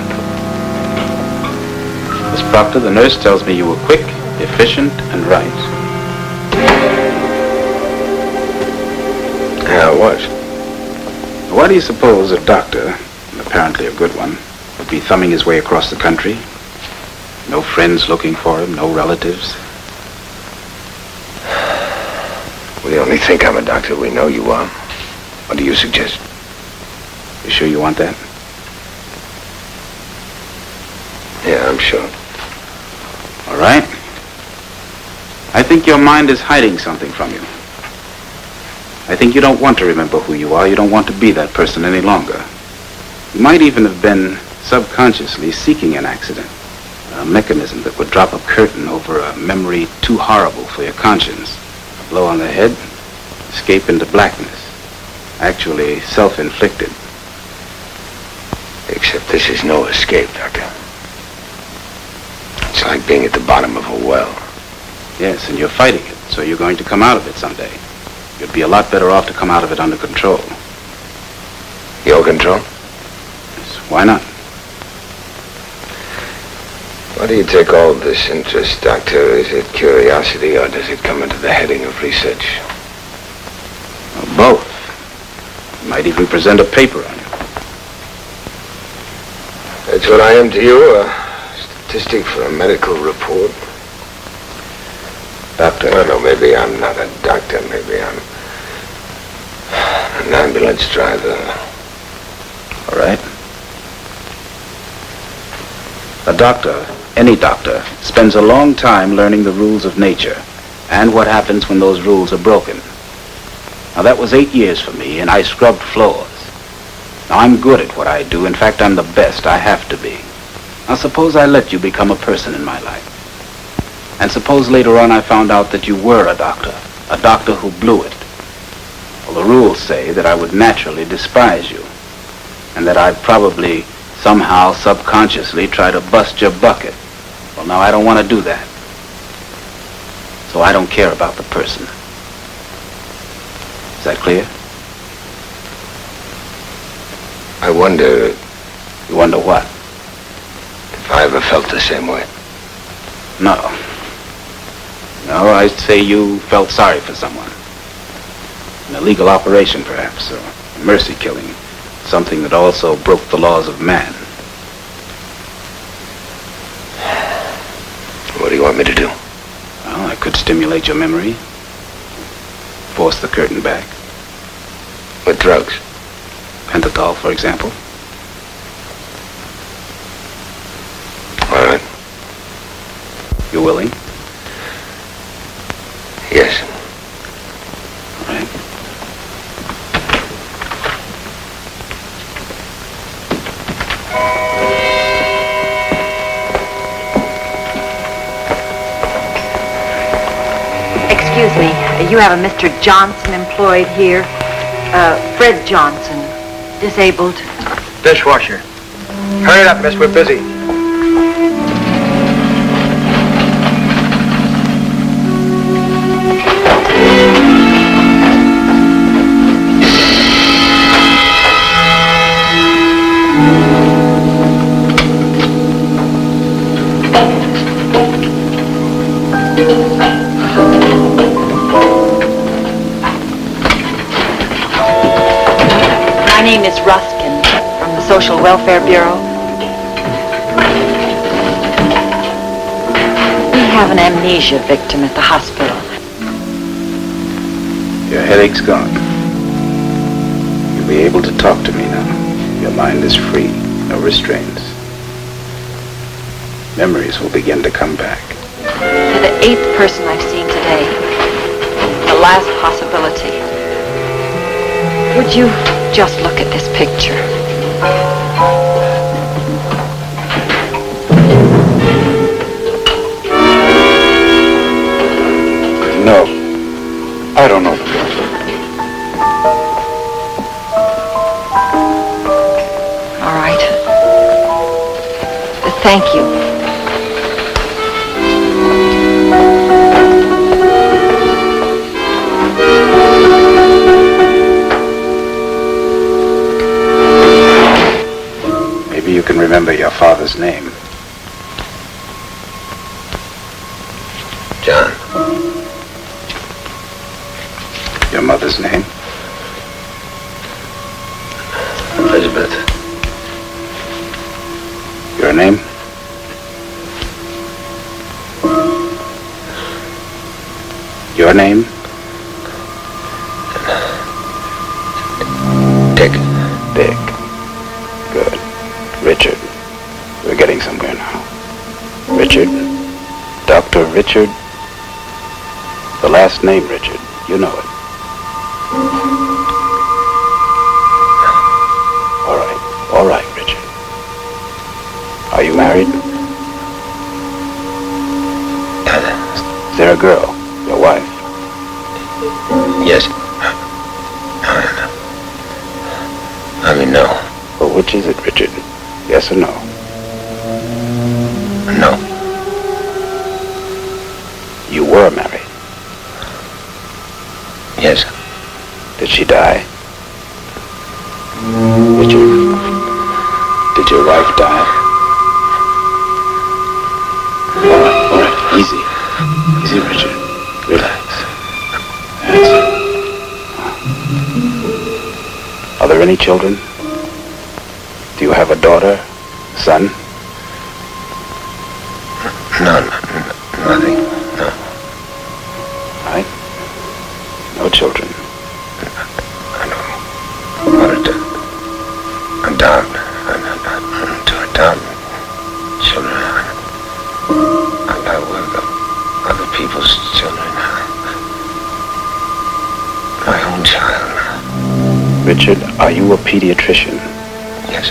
Miss Proctor, the nurse tells me you were quick, efficient, and right. Yeah, I was. Why do you suppose a doctor, and apparently a good one, would be thumbing his way across the country? No friends looking for him, no relatives. We only think I'm a doctor. We know you are. What do you suggest? You sure you want that? Yeah, I'm sure. All right. I think your mind is hiding something from you. I think you don't want to remember who you are. You don't want to be that person any longer. You might even have been subconsciously seeking an accident, a mechanism that would drop a curtain over a memory too horrible for your conscience. A blow on the head, escape into blackness. Actually self-inflicted. Except this is no escape, Doctor. It's like being at the bottom of a well. Yes, and you're fighting it, so you're going to come out of it someday. You'd be a lot better off to come out of it under control. Your control? Yes, why not? Why do you take all this interest, Doctor? Is it curiosity, or does it come under the heading of research? Well, both. You might even present a paper on it. That's what I am to you, a statistic for a medical report. Doctor. Well, no, maybe I'm not a doctor. Maybe I'm an ambulance driver. All right. A doctor, any doctor, spends a long time learning the rules of nature and what happens when those rules are broken. Now, that was 8 years for me, and I scrubbed floors. Now, I'm good at what I do. In fact, I'm the best. I have to be. Now, suppose I let you become a person in my life. And suppose later on I found out that you were a doctor who blew it. Well, the rules say that I would naturally despise you, and that I'd probably somehow subconsciously try to bust your bucket. Well, now I don't want to do that. So I don't care about the person. Is that clear? I wonder... You wonder what? If I ever felt the same way. No. No, I'd say you felt sorry for someone. An illegal operation, perhaps, or mercy killing. Something that also broke the laws of man. What do you want me to do? Well, I could stimulate your memory. Force the curtain back. With drugs? Pentothal, for example. All right. You willing? Yes. All right. Excuse me, you have a Mr. Johnson employed here. Fred Johnson, disabled. Dishwasher. Hurry it up, miss, we're busy. My name is Ruskin from the Social Welfare Bureau. We have an amnesia victim at the hospital. Your headache's gone. You'll be able to talk to me now. Your mind is free, no restraints. Memories will begin to come back. You're the 8th person I've seen today. The last possibility. Would you just look at this picture? No, I don't know. All right. Thank you. Maybe you can remember your father's name. John. Your mother's name? Elizabeth. Your name? Your name? Dick. Dick. Good. Richard. We're getting somewhere now. Richard. Dr. Richard. The last name Richard. You know it. All right, Richard. Are you married? Is there a girl? Your wife? Yes. I mean, no. Well, which is it, Richard? Yes or no? No. You were married. Yes. Did she die? Did your wife die? All right. Easy. Easy, Richard. Relax. That's it. Are there any children? Do you have a daughter? Son? None. Nothing. No. Right? No children. I wanted to adopt children. I work on other people's children. My own child. Richard, are you a pediatrician? Yes.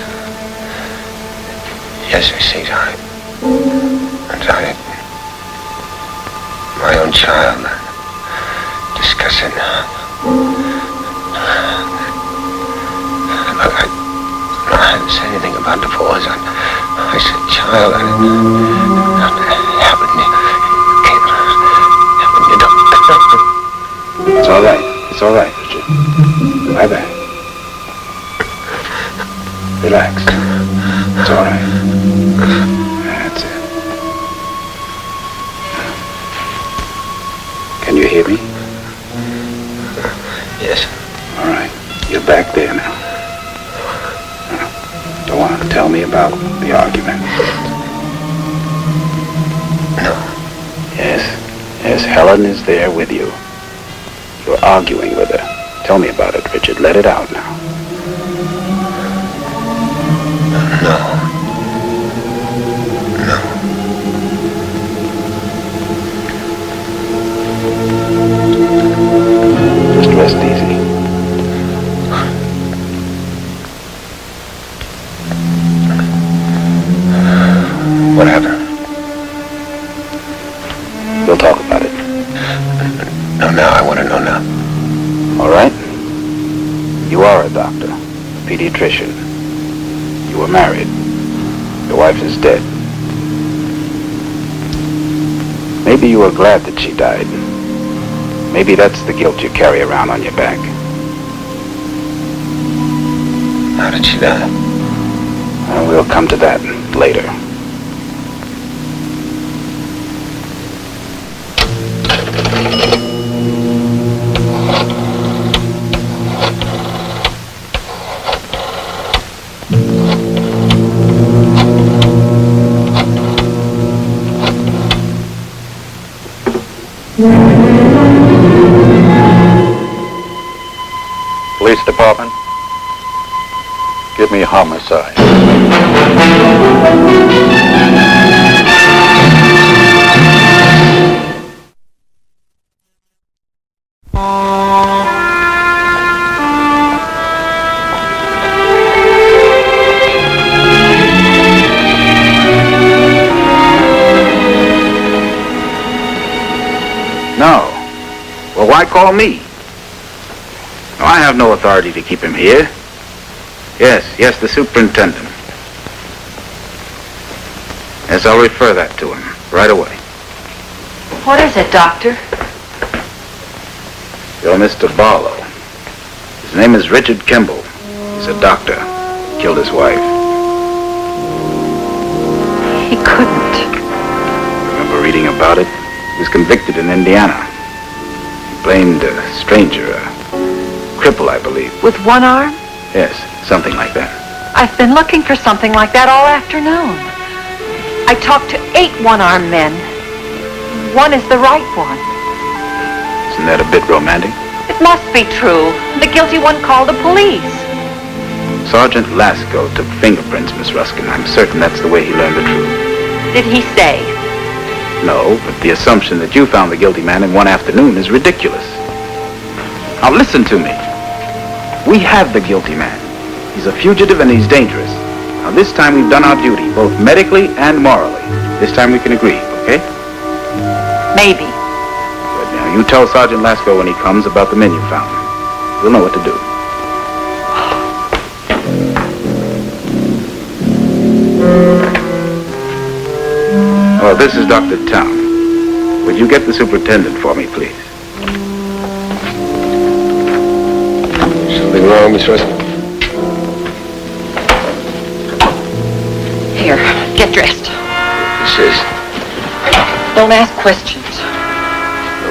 Yes, I see. My own child. Discussing. I didn't say anything about divorce. I said child. It's all right. It's all right, Richard. Lie back. Relax. It's all right. That's it. Can you hear me? Yes. All right. You're back there now. Go on. Tell me about the argument. No. Yes. Yes, Helen is there with you. You're arguing with her. Tell me about it, Richard. Let it out now. No. Just rest easy. What happened? We'll talk about it. No, now. I want to know now. All right? You are a doctor, a pediatrician. You were married. Your wife is dead. Maybe you were glad that she died. Maybe that's the guilt you carry around on your back. How did she die? Well, we'll come to that later. Police department, give me homicide. No. Well, why call me? No, I have no authority to keep him here. Yes, the superintendent. Yes, I'll refer that to him right away. What is it, Doctor? You're Mr. Barlow. His name is Richard Kimball. He's a doctor. Killed his wife. He couldn't. Remember reading about it? He was convicted in Indiana. He blamed a stranger, a cripple, I believe. With one arm? Yes, something like that. I've been looking for something like that all afternoon. I talked to 8 one-armed men. One is the right one. Isn't that a bit romantic? It must be true. The guilty one called the police. Sergeant Lasco took fingerprints, Miss Ruskin. I'm certain that's the way he learned the truth. Did he say? No, but the assumption that you found the guilty man in one afternoon is ridiculous. Now listen to me. We have the guilty man. He's a fugitive and he's dangerous. Now this time we've done our duty, both medically and morally. This time we can agree, okay? Maybe. Good. Now you tell Sergeant Lasco when he comes about the men you found. He'll know what to do. Oh, this is Dr. Town. Would you get the superintendent for me, please? Something wrong, Miss Russell? Here, get dressed. This is... Don't ask questions.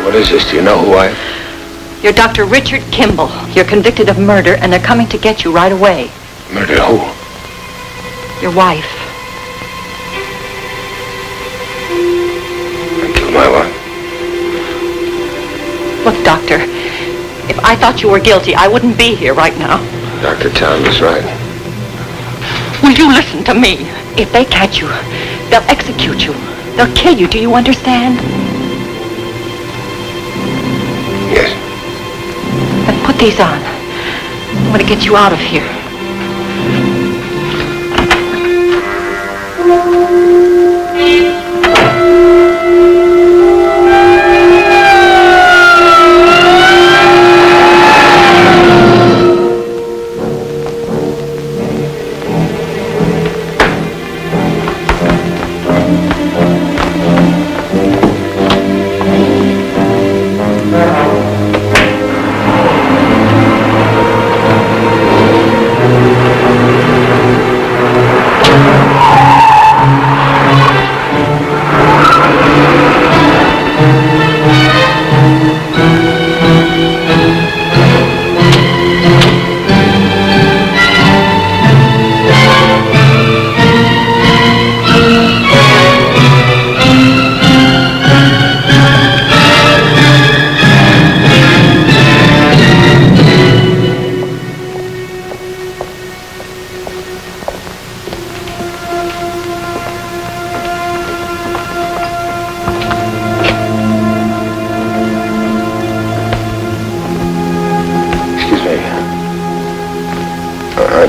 What is this? Do you know who I am? You're Dr. Richard Kimball. You're convicted of murder, and they're coming to get you right away. Murder who? Your wife. I killed my wife. Look, Doctor, if I thought you were guilty, I wouldn't be here right now. Dr. Town was right. Will you listen to me? If they catch you, they'll execute you. They'll kill you. Do you understand? Yes. Then put these on. I'm going to get you out of here.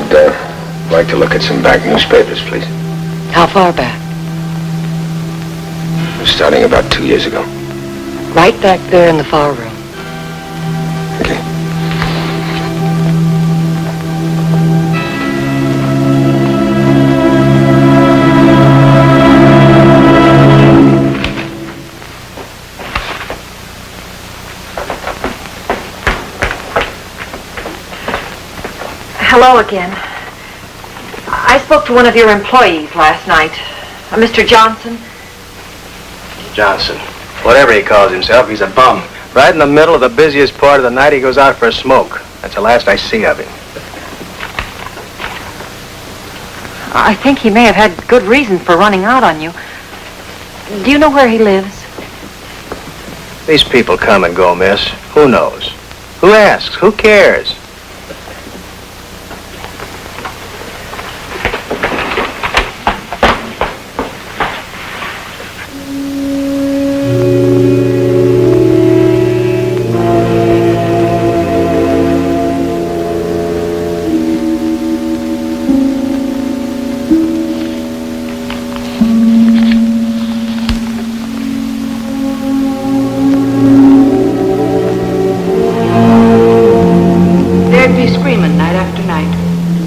I'd like to look at some back newspapers, please. How far back? Starting about 2 years ago. Right back there in the far room. Okay. Hello again. I spoke to one of your employees last night, Mr. Johnson. Johnson. Whatever he calls himself, he's a bum. Right in the middle of the busiest part of the night, he goes out for a smoke. That's the last I see of him. I think he may have had good reason for running out on you. Do you know where he lives? These people come and go, miss. Who knows? Who asks? Who cares?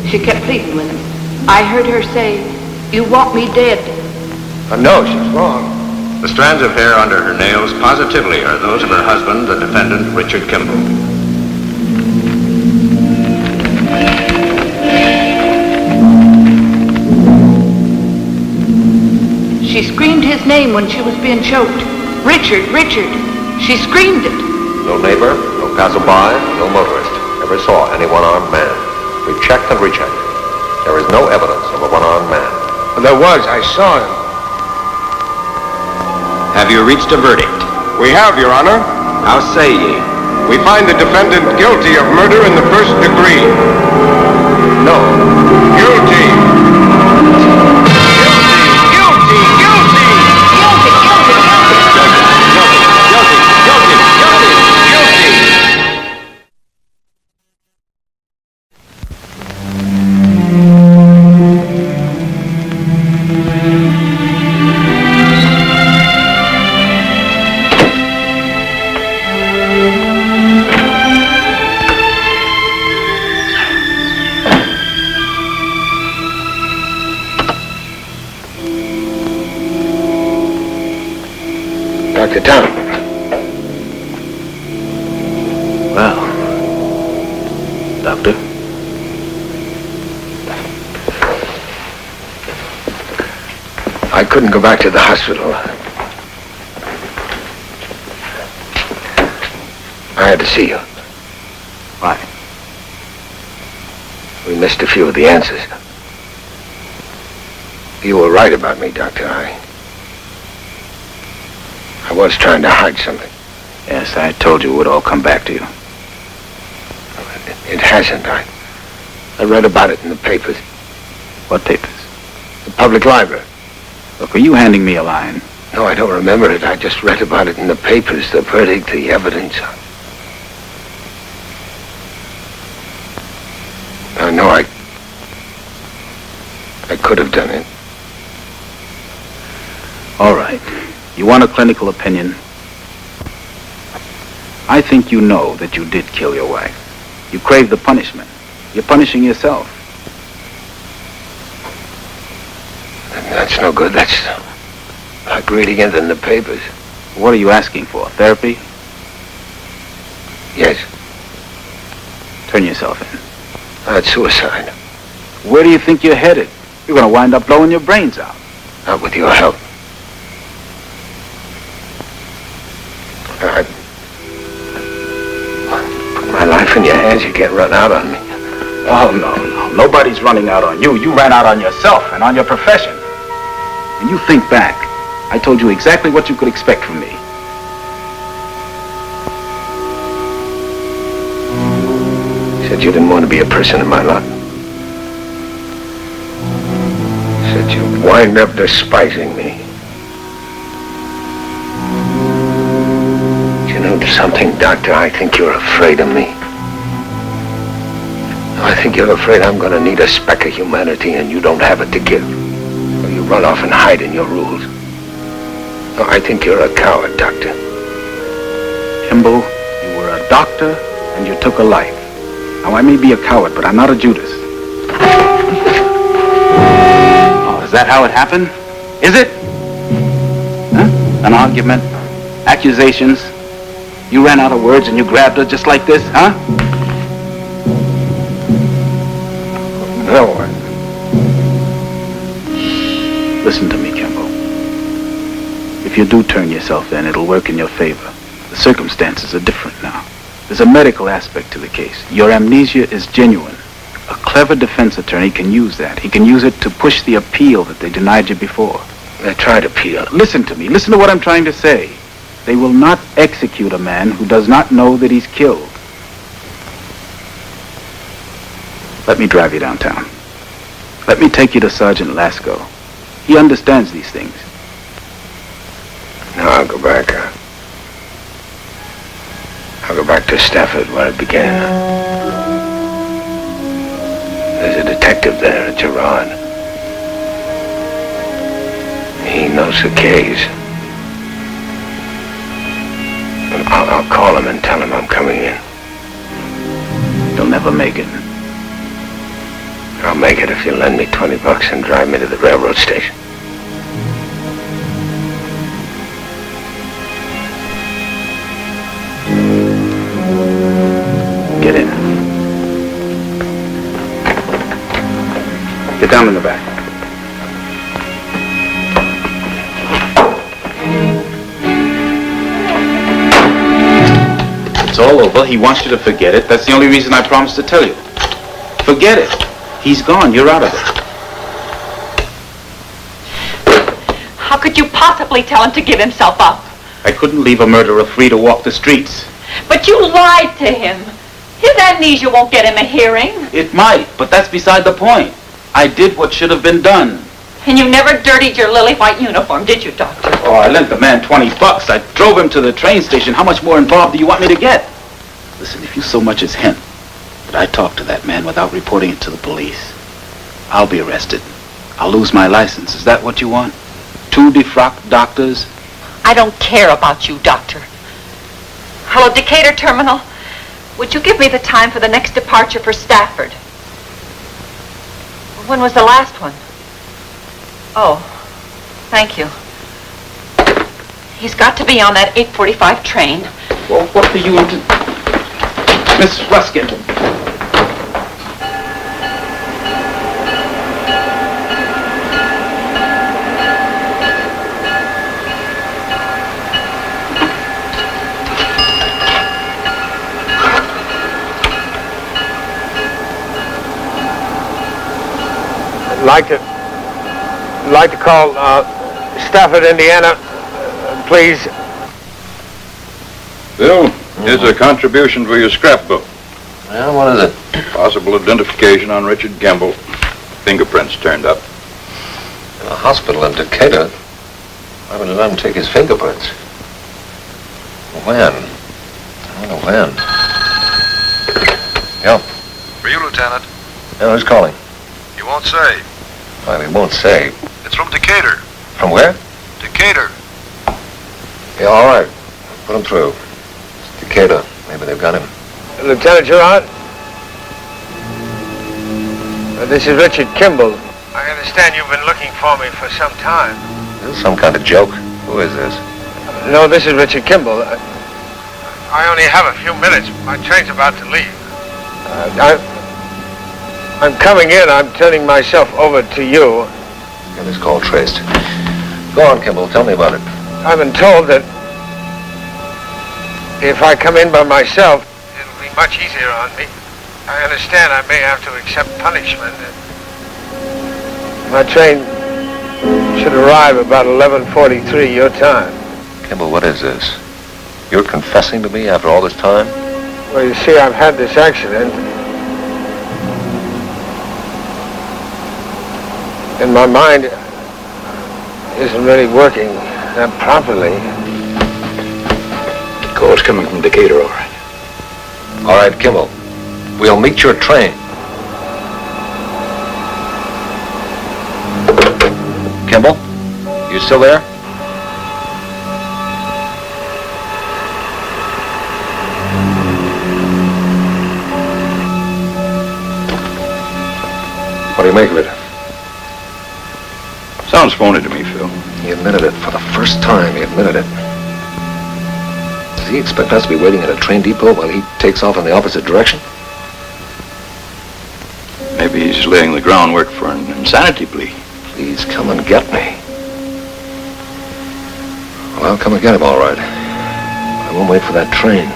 She kept pleading with him. I heard her say, "You want me dead." No, she's wrong. The strands of hair under her nails positively are those of her husband, the defendant, Richard Kimball. She screamed his name when she was being choked. Richard, Richard. She screamed it. No neighbor, no passerby, no motorist ever saw any one-armed man. We've checked and rechecked. There is no evidence of a one-armed man. There was. I saw him. Have you reached a verdict? We have, Your Honor. How say ye? We find the defendant guilty of murder in the first degree. No. Guilty. Dr. Town. Well, Doctor? I couldn't go back to the hospital. I had to see you. Why? We missed a few of the answers. You were right about me, Doctor. I was trying to hide something. Yes, I told you it would all come back to you. It hasn't. I read about it in the papers. What papers? The public library. Look, are you handing me a line? No, I don't remember it. I just read about it in the papers, the verdict, the evidence. I know I could have done it. All right. You want a clinical opinion? I think you know that you did kill your wife. You crave the punishment. You're punishing yourself. That's no good. That's like reading it in the papers. What are you asking for? Therapy? Yes. Turn yourself in. That's suicide. Where do you think you're headed? You're going to wind up blowing your brains out. Not with your help. I put my life in your hands. You can't run out on me. Oh, no. Nobody's running out on you. You ran out on yourself and on your profession. When you think back, I told you exactly what you could expect from me. You said you didn't want to be a person in my lot. You said you'd wind up despising me. You know something, Doctor? I think you're afraid of me. I think you're afraid I'm going to need a speck of humanity and you don't have it to give. Or you run off and hide in your rules. No, I think you're a coward, Doctor. Kimball, you were a doctor and you took a life. Now, I may be a coward, but I'm not a Judas. Oh, is that how it happened? Is it? Huh? An argument? Accusations? You ran out of words and you grabbed her just like this, huh? No. Listen to me, Kimball. If you do turn yourself in, it'll work in your favor. The circumstances are different now. There's a medical aspect to the case. Your amnesia is genuine. A clever defense attorney can use that. He can use it to push the appeal that they denied you before. They tried to appeal. Listen to me. Listen to what I'm trying to say. They will not execute a man who does not know that he's killed. Let me drive you downtown. Let me take you to Sergeant Lasco. He understands these things. No, I'll go back. I'll go back to Stafford where it began. There's a detective there at Gerard. He knows the case. I'll call him and tell him I'm coming in. You'll never make it. I'll make it if you lend me $20 and drive me to the railroad station. Get in. Get down in the back. It's all over. He wants you to forget it. That's the only reason I promised to tell you. Forget it. He's gone. You're out of it. How could you possibly tell him to give himself up? I couldn't leave a murderer free to walk the streets. But you lied to him. His amnesia won't get him a hearing. It might, but that's beside the point. I did what should have been done. And you never dirtied your lily white uniform, did you, Doctor? Oh, I lent the man $20. I drove him to the train station. How much more involved do you want me to get? Listen, if you so much as hint that I talked to that man without reporting it to the police, I'll be arrested. I'll lose my license. Is that what you want? 2 defrocked doctors? I don't care about you, Doctor. Hello, Decatur Terminal. Would you give me the time for the next departure for Stafford? When was the last one? Oh, thank you. He's got to be on that 8:45 train. Well, what do you want to... Miss Ruskin. I'd like to call Stafford, Indiana, please. Bill, here's a contribution for your scrapbook. Well, what is it? Possible identification on Richard Kimball. Fingerprints turned up. In a hospital in Decatur? Why would let him take his fingerprints? When? I wonder when. Yeah. For you, Lieutenant. Yeah, who's calling? You won't say. Well, he won't say. It's from Decatur. From where? Decatur. Yeah, all right. Put him through. It's Decatur. Maybe they've got him. Lieutenant Gerard? This is Richard Kimball. I understand you've been looking for me for some time. This is some kind of joke. Who is this? No, this is Richard Kimball. I only have a few minutes. My train's about to leave. I'm coming in. I'm turning myself over to you. Get this call traced. Go on, Kimball. Tell me about it. I've been told that if I come in by myself, it'll be much easier on me. I understand I may have to accept punishment. My train should arrive about 11:43 your time. Kimball, what is this? You're confessing to me after all this time? Well, you see, I've had this accident. And my mind isn't really working that properly. Call's coming from Decatur, all right. All right, Kimball. We'll meet your train. Kimball? You still there? What do you make of it? Sounds phony to me, Phil. He admitted it. For the first time, he admitted it. Does he expect us to be waiting at a train depot while he takes off in the opposite direction? Maybe he's laying the groundwork for an insanity plea. Please come and get me. Well, I'll come and get him, all right. I won't wait for that train.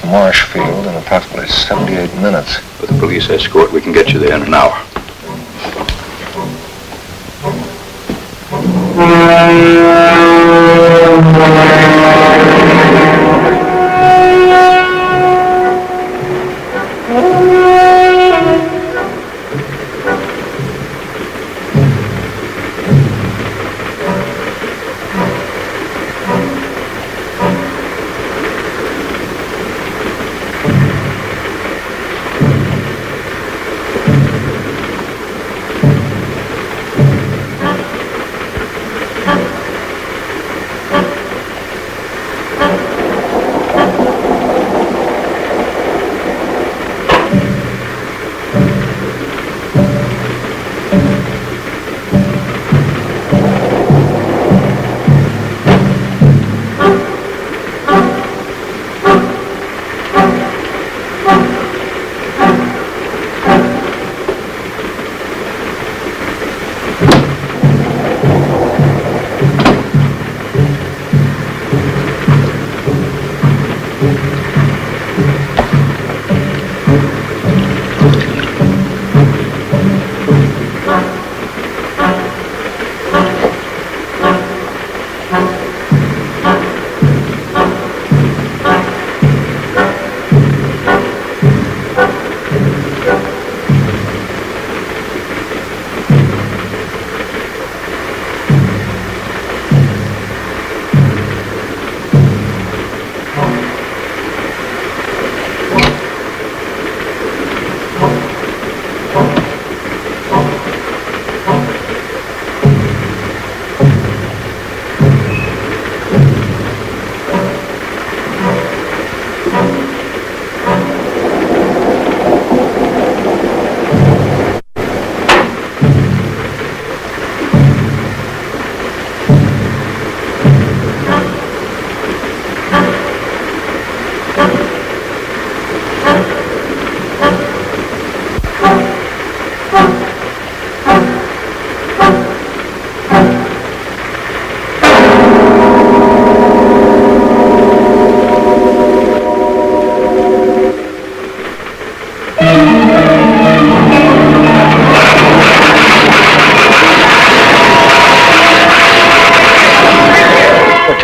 Marshfield in approximately 78 minutes. With a police escort, we can get you there in an hour.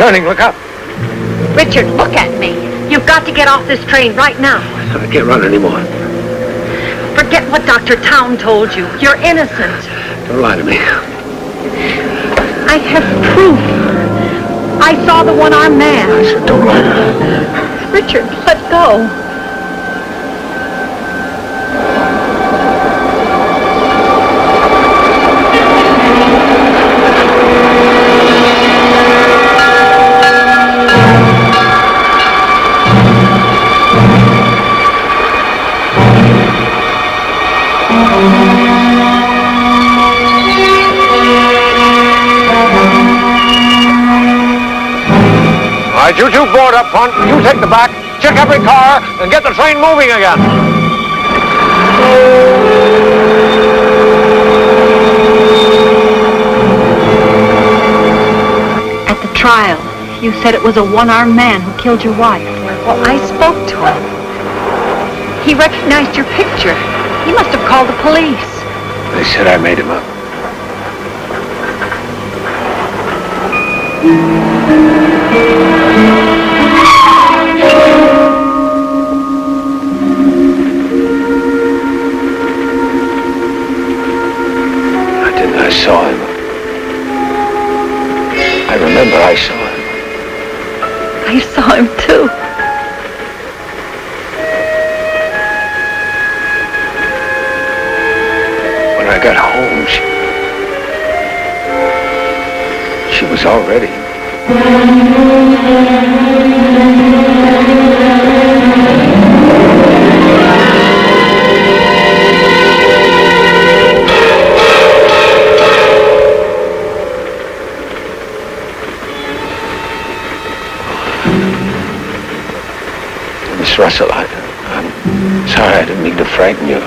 turning. Look up. Richard, look at me. You've got to get off this train right now. I can't run anymore. Forget what Dr. Town told you. You're innocent. Don't lie to me. I have proof. I saw the one-armed man. I said, don't lie to me. Richard, let go. All right, you two board up front. You take the back. Check every car and get the train moving again. At the trial, you said it was a one-armed man who killed your wife. Well, I spoke to him. He recognized your picture. He must have called the police. They said I made him up. I saw him. I remember I saw him. I saw him too. When I got home, she was already. Miss Russell, I'm sorry, I didn't mean to frighten you.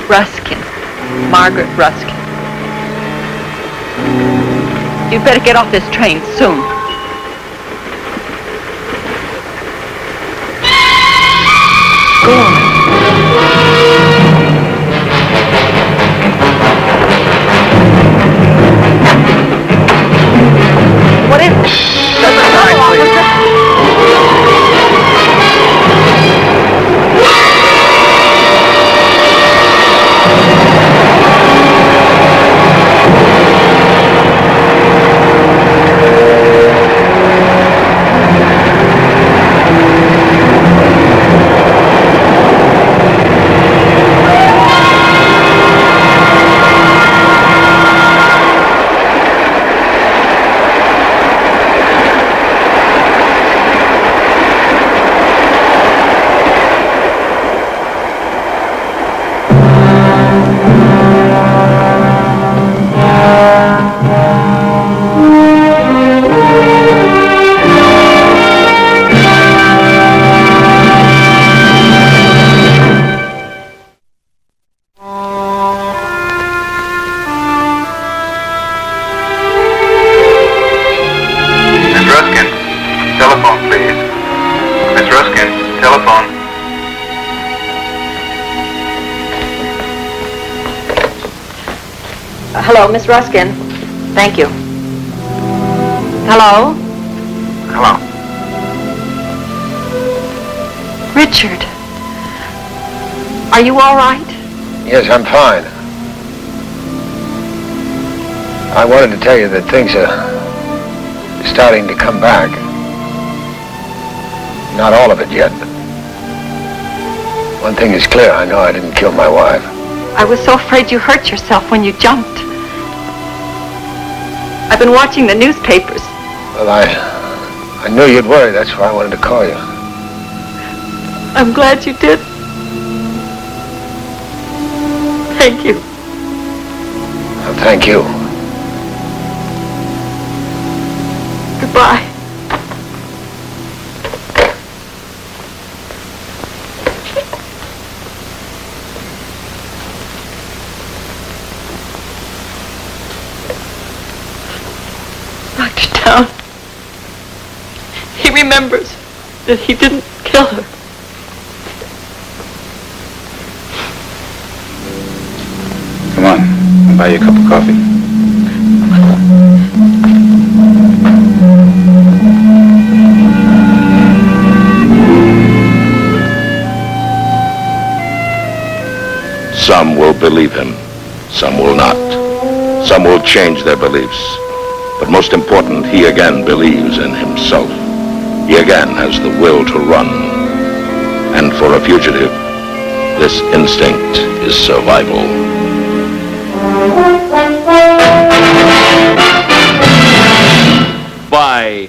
Ruskin. Margaret Ruskin. You'd better get off this train soon. Go on. What is it? There's another officer. Hello, Miss Ruskin. Thank you. Hello? Hello. Richard. Are you all right? Yes, I'm fine. I wanted to tell you that things are starting to come back. Not all of it yet, but one thing is clear. I know I didn't kill my wife. I was so afraid you hurt yourself when you jumped. I've been watching the newspapers. Well, I knew you'd worry. That's why I wanted to call you. I'm glad you did. Thank you. Well, thank you. Goodbye. Dr. Town. He remembers that he didn't kill her. Come on, I'll buy you a cup of coffee. Some will believe him, some will not. Some will change their beliefs. But most important, he again believes in himself. He again has the will to run. And for a fugitive, this instinct is survival. By